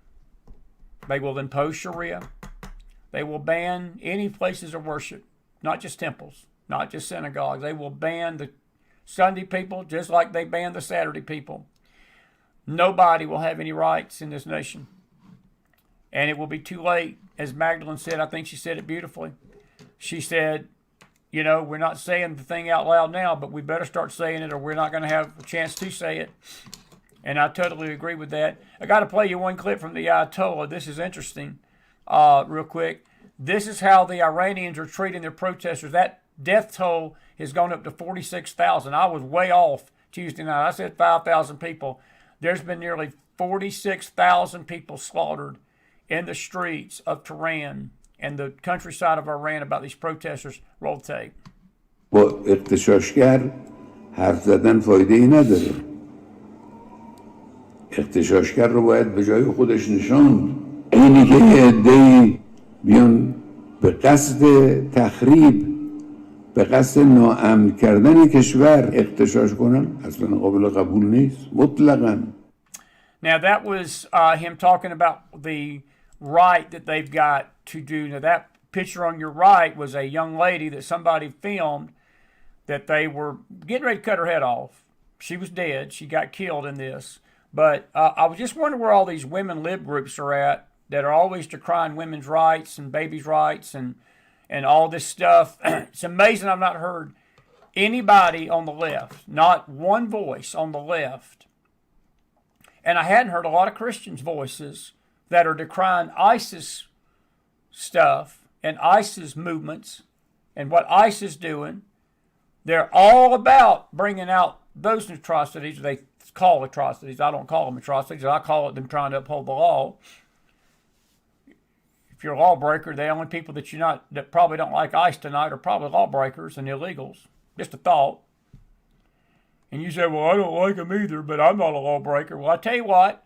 They will impose Sharia. They will ban any places of worship, not just temples, not just synagogues. They will ban the Sunday people just like they banned the Saturday people. Nobody will have any rights in this nation. And it will be too late. As Magdalene said, I think she said it beautifully. She said, you know, we're not saying the thing out loud now, but we better start saying it or we're not going to have a chance to say it. And I totally agree with that. I got to play you one clip from the Ayatollah. This is interesting, real quick. This is how the Iranians are treating their protesters. That death toll has gone up to 46,000. I was way off Tuesday night. I said 5,000 people. There's been nearly 46,000 people slaughtered in the streets of Tehran and the countryside of Iran about these protesters. Roll tape. با اغتشاشگر حرف زدن فایده ای نداره. اغتشاشگر رو باید به جای خودش نشاند. اینی که یه عده‌ای بیان به قصد تخریب، به قصد ناامن کردن کشور اغتشاش کنن اصلا قابل قبول نیست مطلقاً. Now that was him talking about the right that they've got to do. Now that picture on your right was a young lady that somebody filmed that they were getting ready to cut her head off. She was dead. She got killed in this. But I was just wondering where all these women lib groups are at that are always decrying women's rights and babies' rights and all this stuff. It's amazing I've not heard anybody on the left, not one voice on the left. And I hadn't heard a lot of Christians' voices that are decrying ISIS stuff and ISIS movements and what ISIS is doing. They're all about bringing out those atrocities they call atrocities. I don't call them atrocities. I call it them trying to uphold the law. If you're a lawbreaker, the only people that probably don't like ICE tonight are probably lawbreakers and illegals. Just a thought. And you say, well, I don't like them either, but I'm not a lawbreaker. Well, I tell you what,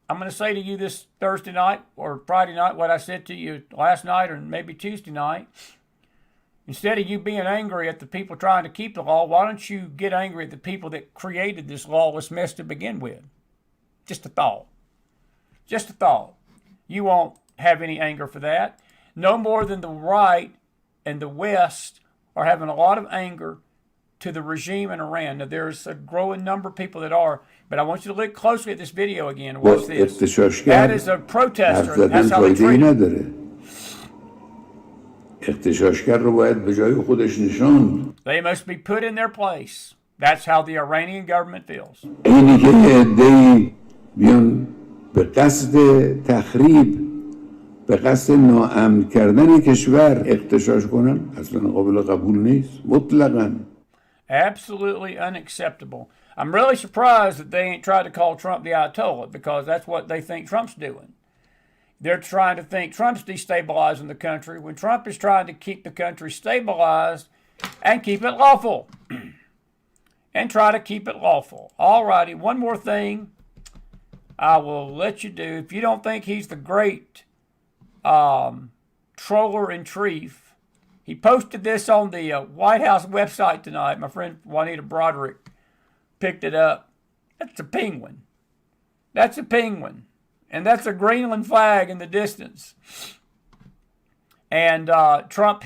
I'm going to say to you this Thursday night or Friday night what I said to you last night or maybe Tuesday night. Instead of you being angry at the people trying to keep the law, why don't you get angry at the people that created this lawless mess to begin with? Just a thought. Just a thought. You won't have any anger for that. No more than the right and the West are having a lot of anger to the regime in Iran. Now, there's a growing number of people that are, but I want you to look closely at this video again. Watch this. That is a protester. That's how they treat him. اغتشاشگر رو باید به جای خودش نشاند. They must be put in their place. That's how the Iranian government feels. اینی که یه عده‌ای بیان به قصد تخریب، به قصد ناامن کردن کشور اغتشاش کنن اصلا قابل قبول نیست مطلقاً. Absolutely unacceptable. I'm really surprised that they ain't tried to call Trump the Ayatollah, because that's what they think Trump's doing. They're trying to think Trump's destabilizing the country when Trump is trying to keep the country stabilized and keep it lawful. And try to keep it lawful. All righty, one more thing I will let you do. If you don't think he's the great troller in chief, he posted this on the White House website tonight. My friend Juanita Broderick picked it up. That's a penguin. That's a penguin. And that's a Greenland flag in the distance. And Trump,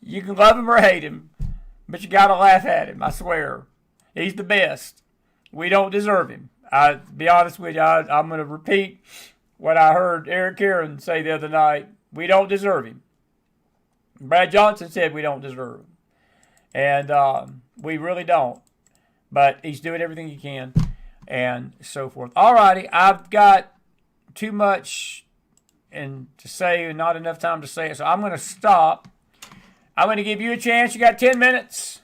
you can love him or hate him, but you got to laugh at him, I swear. He's the best. We don't deserve him. To be honest with you, I'm going to repeat what I heard Eric Aaron say the other night. We don't deserve him. Brad Johnson said we don't deserve him. And we really don't. But he's doing everything he can and so forth. All righty, I've got too much to say and not enough time to say it, so I'm going to stop. I'm going to give you a chance. You got 10 minutes.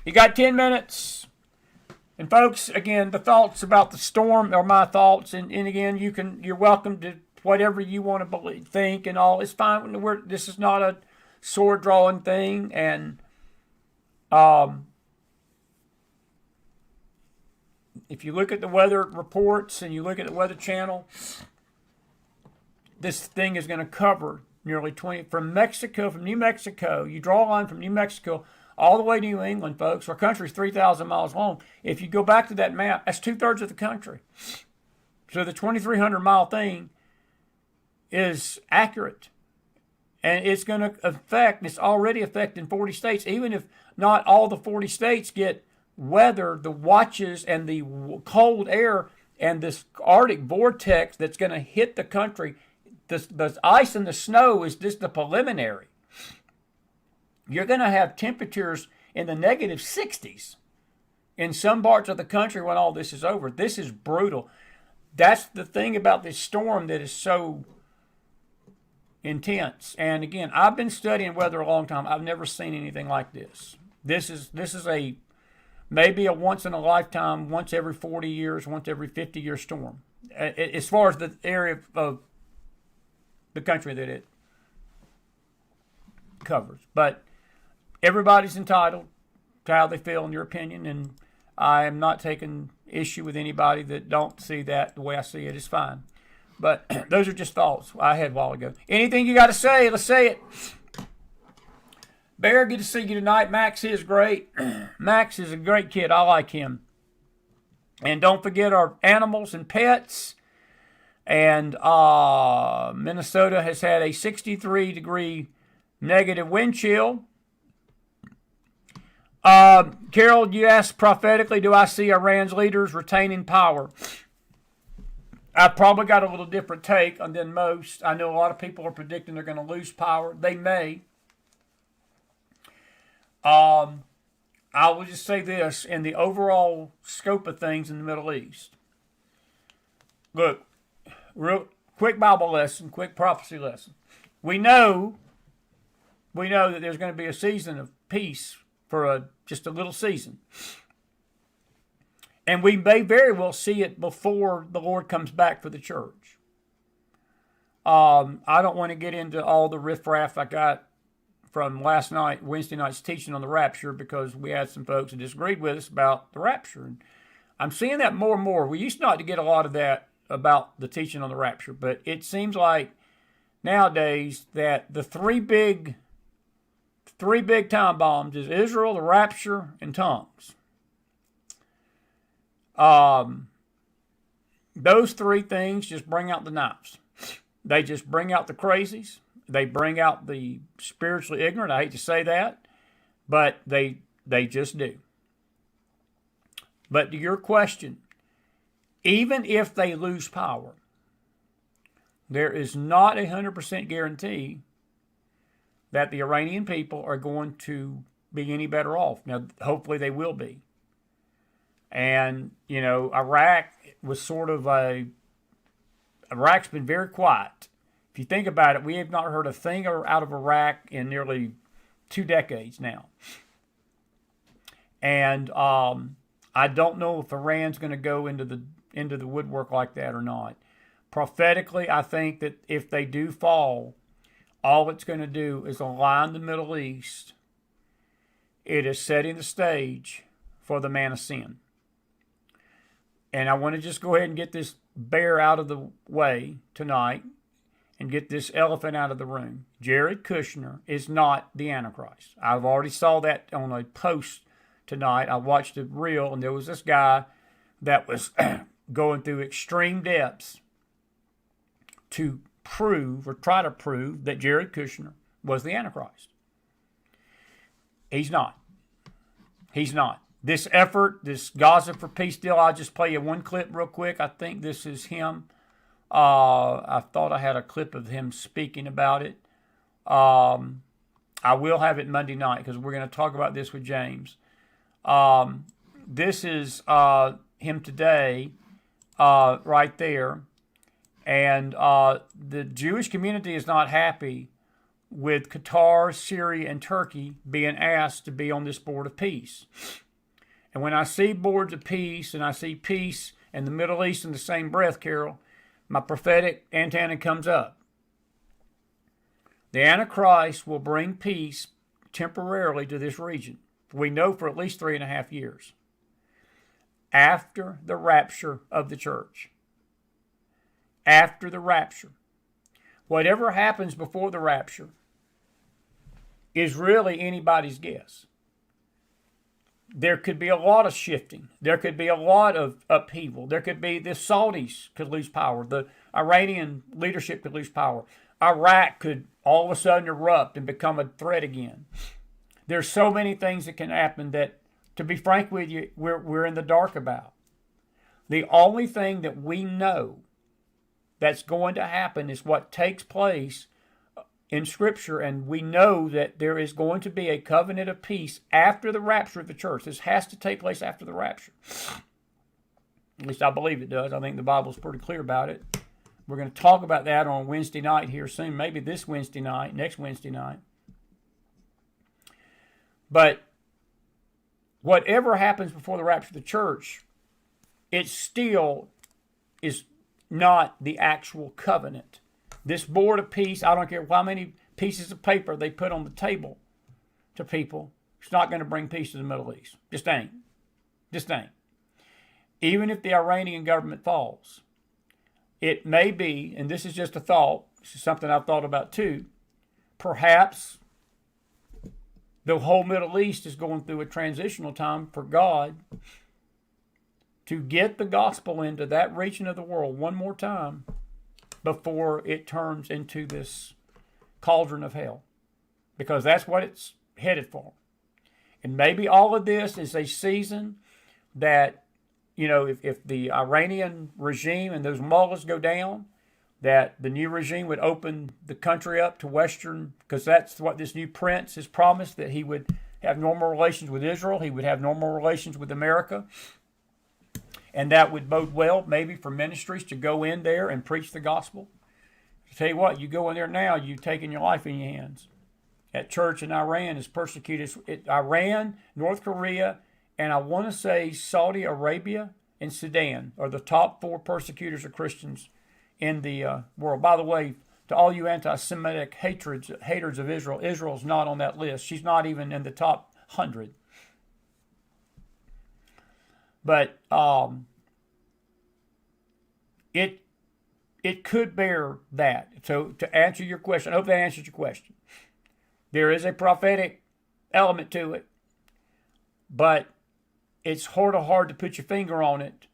You got 10 minutes. And folks, again, the thoughts about the storm are my thoughts. And again, you're welcome to whatever you want to believe, think, and all. It's fine. This is not a sword drawing thing. And if you look at the weather reports and you look at the Weather Channel, this thing is going to cover nearly 20 from New Mexico. You draw a line from New Mexico all the way to New England, folks. Our country's 3,000 miles long. If you go back to that map, that's 2/3 of the country. So the 2,300-mile thing is accurate. And it's going to affect, it's already affecting 40 states. Even if not all the 40 states get weather, the watches and the cold air and this Arctic vortex that's going to hit the country, the ice and the snow is just the preliminary. You're going to have temperatures in the negative 60s in some parts of the country when all this is over. This is brutal. That's the thing about this storm that is so intense. And again, I've been studying weather a long time. I've never seen anything like this. This is maybe a once in a lifetime, once every 40 years, once every 50-year storm. As far as the area of the country that it covers. But everybody's entitled to how they feel in your opinion, and I am not taking issue with anybody that don't see that the way I see it. It's fine. But those are just thoughts I had a while ago. Anything you got to say, let's say it. Bear, good to see you tonight. Max is great. Max is a great kid. I like him. And don't forget our animals and pets. And Minnesota has had a 63-degree negative wind chill. Carol, you asked prophetically, do I see Iran's leaders retaining power? I probably got a little different take than most. I know a lot of people are predicting they're going to lose power. They may. I will just say this, in the overall scope of things in the Middle East. Look, real quick Bible lesson, quick prophecy lesson. We know that there's going to be a season of peace for just a little season. And we may very well see it before the Lord comes back for the church. I don't want to get into all the riffraff I got from Wednesday night's teaching on the rapture, because we had some folks who disagreed with us about the rapture. And I'm seeing that more and more. We used not to get a lot of that about the teaching on the rapture, but it seems like nowadays that the three big time bombs is Israel, the rapture, and tongues. Those three things just bring out the knives. They just bring out the crazies. They bring out the spiritually ignorant. I hate to say that, but they just do. But to your question, even if they lose power, there is not 100% guarantee that the Iranian people are going to be any better off. Now, hopefully they will be. And, you know, Iraq was sort of Iraq's been very quiet. If you think about it, we have not heard a thing out of Iraq in nearly 2 decades now. And I don't know if Iran's going to go into the woodwork like that or not. Prophetically, I think that if they do fall, all it's going to do is align the Middle East. It is setting the stage for the man of sin. And I want to just go ahead and get this bear out of the way tonight and get this elephant out of the room. Jared Kushner is not the Antichrist. I've already saw that on a post tonight. I watched a reel, and there was this guy that was going through extreme depths to prove or try to prove that Jared Kushner was the Antichrist. He's not. He's not. This effort, this Gaza for Peace deal, I'll just play you one clip real quick. I think this is him. I thought I had a clip of him speaking about it. I will have it Monday night because we're going to talk about this with James. This is him today, right there. And the Jewish community is not happy with Qatar, Syria, and Turkey being asked to be on this board of peace. And when I see boards of peace and I see peace and the Middle East in the same breath, Carol, my prophetic antenna comes up. The Antichrist will bring peace temporarily to this region. We know for at least 3.5 years. After the rapture of the church. After the rapture. Whatever happens before the rapture is really anybody's guess. There could be a lot of shifting. There could be a lot of upheaval. There could be the Saudis could lose power. The Iranian leadership could lose power. Iraq could all of a sudden erupt and become a threat again. There's so many things that can happen that, to be frank with you, we're in the dark about. The only thing that we know that's going to happen is what takes place in Scripture, and we know that there is going to be a covenant of peace after the rapture of the church. This has to take place after the rapture. At least I believe it does. I think the Bible's pretty clear about it. We're going to talk about that on Wednesday night here soon, maybe this Wednesday night, next Wednesday night. But whatever happens before the rapture of the church, it still is not the actual covenant. This board of peace, I don't care how many pieces of paper they put on the table to people, it's not going to bring peace to the Middle East. Just ain't. Just ain't. Even if the Iranian government falls, it may be, and this is just a thought, this is something I've thought about too, perhaps the whole Middle East is going through a transitional time for God to get the gospel into that region of the world one more time before it turns into this cauldron of hell. Because that's what it's headed for. And maybe all of this is a season that, you know, if the Iranian regime and those mullahs go down, that the new regime would open the country up to Western, because that's what this new prince has promised, that he would have normal relations with Israel, he would have normal relations with America. And that would bode well, maybe, for ministries to go in there and preach the gospel. I tell you what, you go in there now, you've taken your life in your hands. That church in Iran is persecuted. Iran, North Korea, and I want to say Saudi Arabia and Sudan are the top 4 persecutors of Christians in the world. By the way, to all you anti-Semitic haters of Israel, Israel's not on that list. She's not even in the top 100. But it could bear that. So to answer your question, I hope that answers your question. There is a prophetic element to it, but it's hard to put your finger on it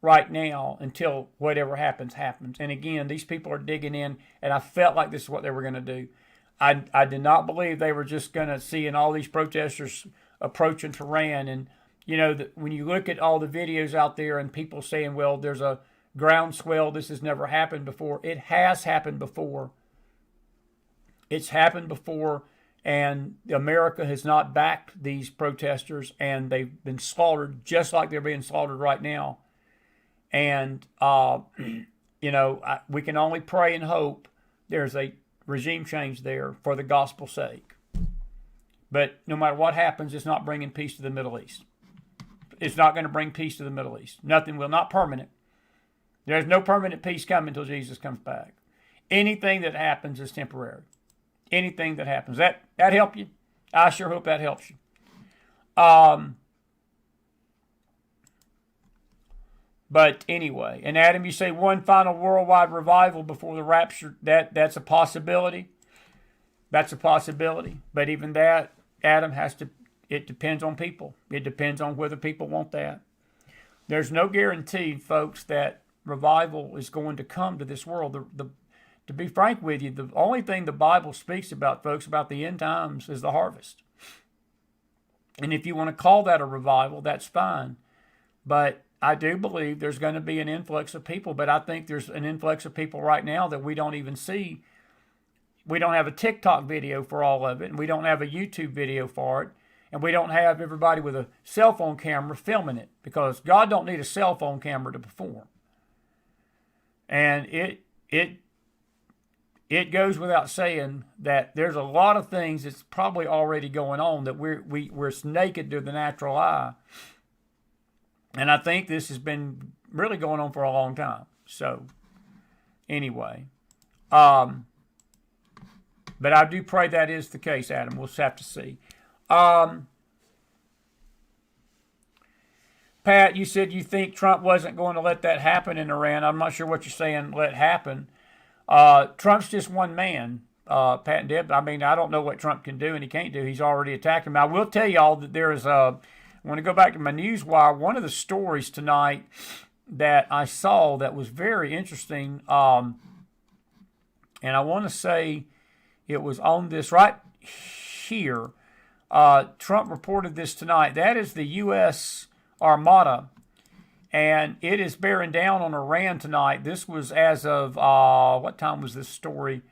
right now until whatever happens, happens. And again, these people are digging in, and I felt like this is what they were going to do. I did not believe they were just going to see all these protesters approaching Tehran. And, you know, when you look at all the videos out there and people saying, well, there's a groundswell, this has never happened before. It has happened before. It's happened before, And America has not backed these protesters, and they've been slaughtered just like they're being slaughtered right now. And, we can only pray and hope there's a regime change there for the gospel's sake. But no matter what happens, it's not bringing peace to the Middle East. It's not going to bring peace to the Middle East. Nothing will, not permanent. There's no permanent peace coming until Jesus comes back. Anything that happens is temporary. Anything that happens. That help you? I sure hope that helps you. But anyway, and Adam, you say one final worldwide revival before the rapture. That's a possibility. That's a possibility. But even that, Adam, it depends on people. It depends on whether people want that. There's no guarantee, folks, that revival is going to come to this world. To be frank with you, the only thing the Bible speaks about, folks, about the end times is the harvest. And if you want to call that a revival, that's fine. But I do believe there's going to be an influx of people, but I think there's an influx of people right now that we don't even see. We don't have a TikTok video for all of it, and we don't have a YouTube video for it, and we don't have everybody with a cell phone camera filming it, because God don't need a cell phone camera to perform. And it goes without saying that there's a lot of things that's probably already going on that we're naked to the natural eye. And I think this has been really going on for a long time. So, anyway. But I do pray that is the case, Adam. We'll just have to see. Pat, you said you think Trump wasn't going to let that happen in Iran. I'm not sure what you're saying, let happen. Trump's just one man, Pat and Deb. I mean, I don't know what Trump can do and he can't do. He's already attacked him. I will tell y'all that there is I want to go back to my news wire. One of the stories tonight that I saw that was very interesting, and I want to say it was on this right here. Trump reported this tonight. That is the U.S. Armada, and it is bearing down on Iran tonight. This was as of, what time was this story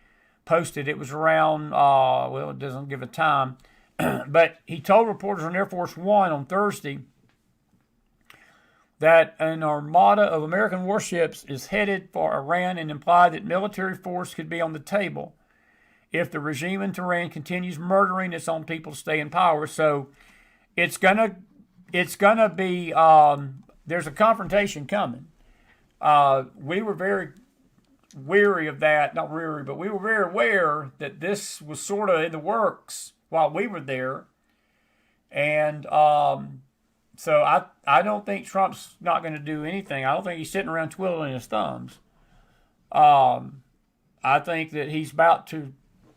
posted? It was around, it doesn't give a time. But he told reporters on Air Force One on Thursday that an armada of American warships is headed for Iran, and implied that military force could be on the table if the regime in Tehran continues murdering its own people to stay in power. So it's gonna be there's a confrontation coming. We were very weary of that, not weary, but we were very aware that this was sort of in the works while we were there. And so I don't think Trump's not going to do anything. I don't think he's sitting around twiddling his thumbs. I think that he's about to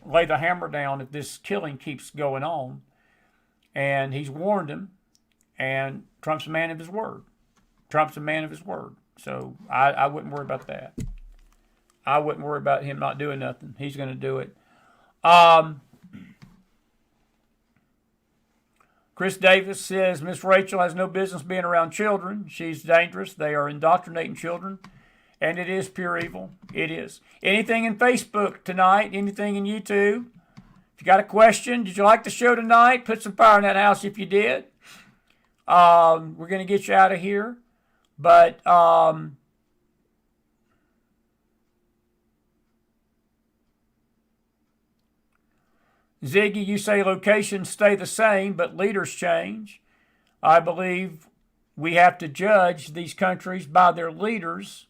lay the hammer down if this killing keeps going on. And he's warned him. And Trump's a man of his word. Trump's a man of his word. So I wouldn't worry about that. I wouldn't worry about him not doing nothing. He's going to do it. Chris Davis says, Miss Rachel has no business being around children. She's dangerous. They are indoctrinating children. And it is pure evil. It is. Anything in Facebook tonight? Anything in YouTube? If you got a question, did you like the show tonight? Put some fire in that house if you did. We're going to get you out of here. But Ziggy, you say locations stay the same, but leaders change. I believe we have to judge these countries by their leaders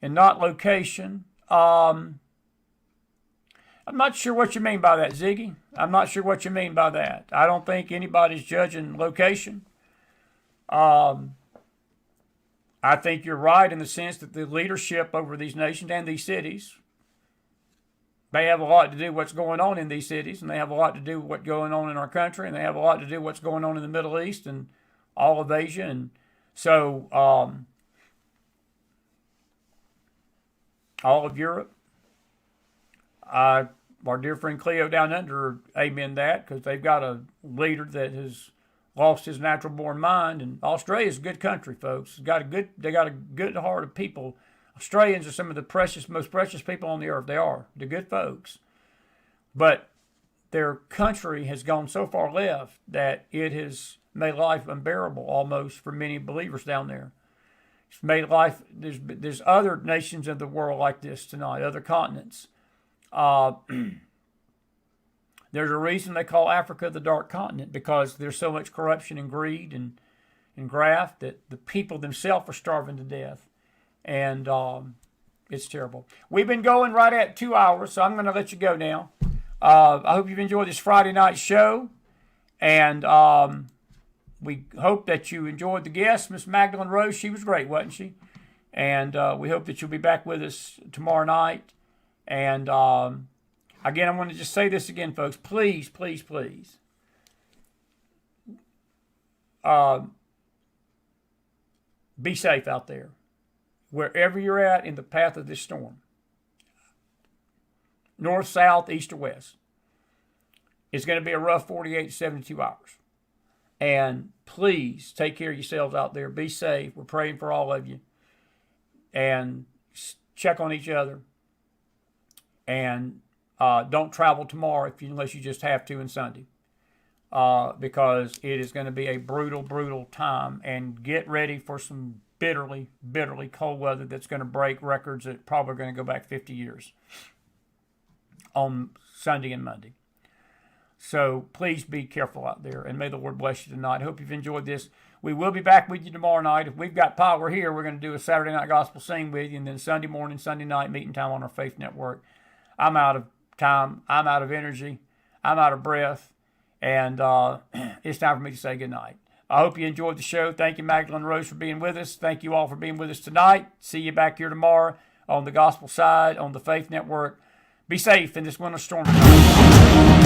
and not location. I'm not sure what you mean by that, Ziggy. I'm not sure what you mean by that. I don't think anybody's judging location. I think you're right in the sense that the leadership over these nations and these cities, they have a lot to do with what's going on in these cities, and they have a lot to do with what's going on in our country, and they have a lot to do with what's going on in the Middle East and all of Asia. And so all of Europe. Our dear friend Cleo down under, amen that, because they've got a leader that has lost his natural born mind. And Australia's a good country, folks. They got a good heart of people. Australians are some of the most precious people on the earth. They are. They're good folks. But their country has gone so far left that it has made life unbearable almost for many believers down there. It's made life, there's other nations of the world like this tonight, other continents. There's a reason they call Africa the dark continent, because there's so much corruption and greed and graft that the people themselves are starving to death. And it's terrible. We've been going right at 2 hours, so I'm going to let you go now. I hope you've enjoyed this Friday night show. And we hope that you enjoyed the guest, Miss Magdalene Rose. She was great, wasn't she? And we hope that you'll be back with us tomorrow night. And again, I want to just say this again, folks. Please, please, please. Be safe out there. Wherever you're at in the path of this storm. North, south, east, or west. It's going to be a rough 48 to 72 hours. And please take care of yourselves out there. Be safe. We're praying for all of you. And check on each other. And don't travel tomorrow unless you just have to, and Sunday. Because it is going to be a brutal, brutal time. And get ready for some bitterly, bitterly cold weather that's going to break records that probably are going to go back 50 years on Sunday and Monday. So please be careful out there, and may the Lord bless you tonight. I hope you've enjoyed this. We will be back with you tomorrow night. If we've got power here, we're going to do a Saturday night gospel sing with you, and then Sunday morning, Sunday night meeting time on our Faith Network. I'm out of time. I'm out of energy. I'm out of breath, and it's time for me to say goodnight. I hope you enjoyed the show. Thank you, Magdalene Rose, for being with us. Thank you all for being with us tonight. See you back here tomorrow on the gospel side, on the Faith Network. Be safe in this winter storm tonight.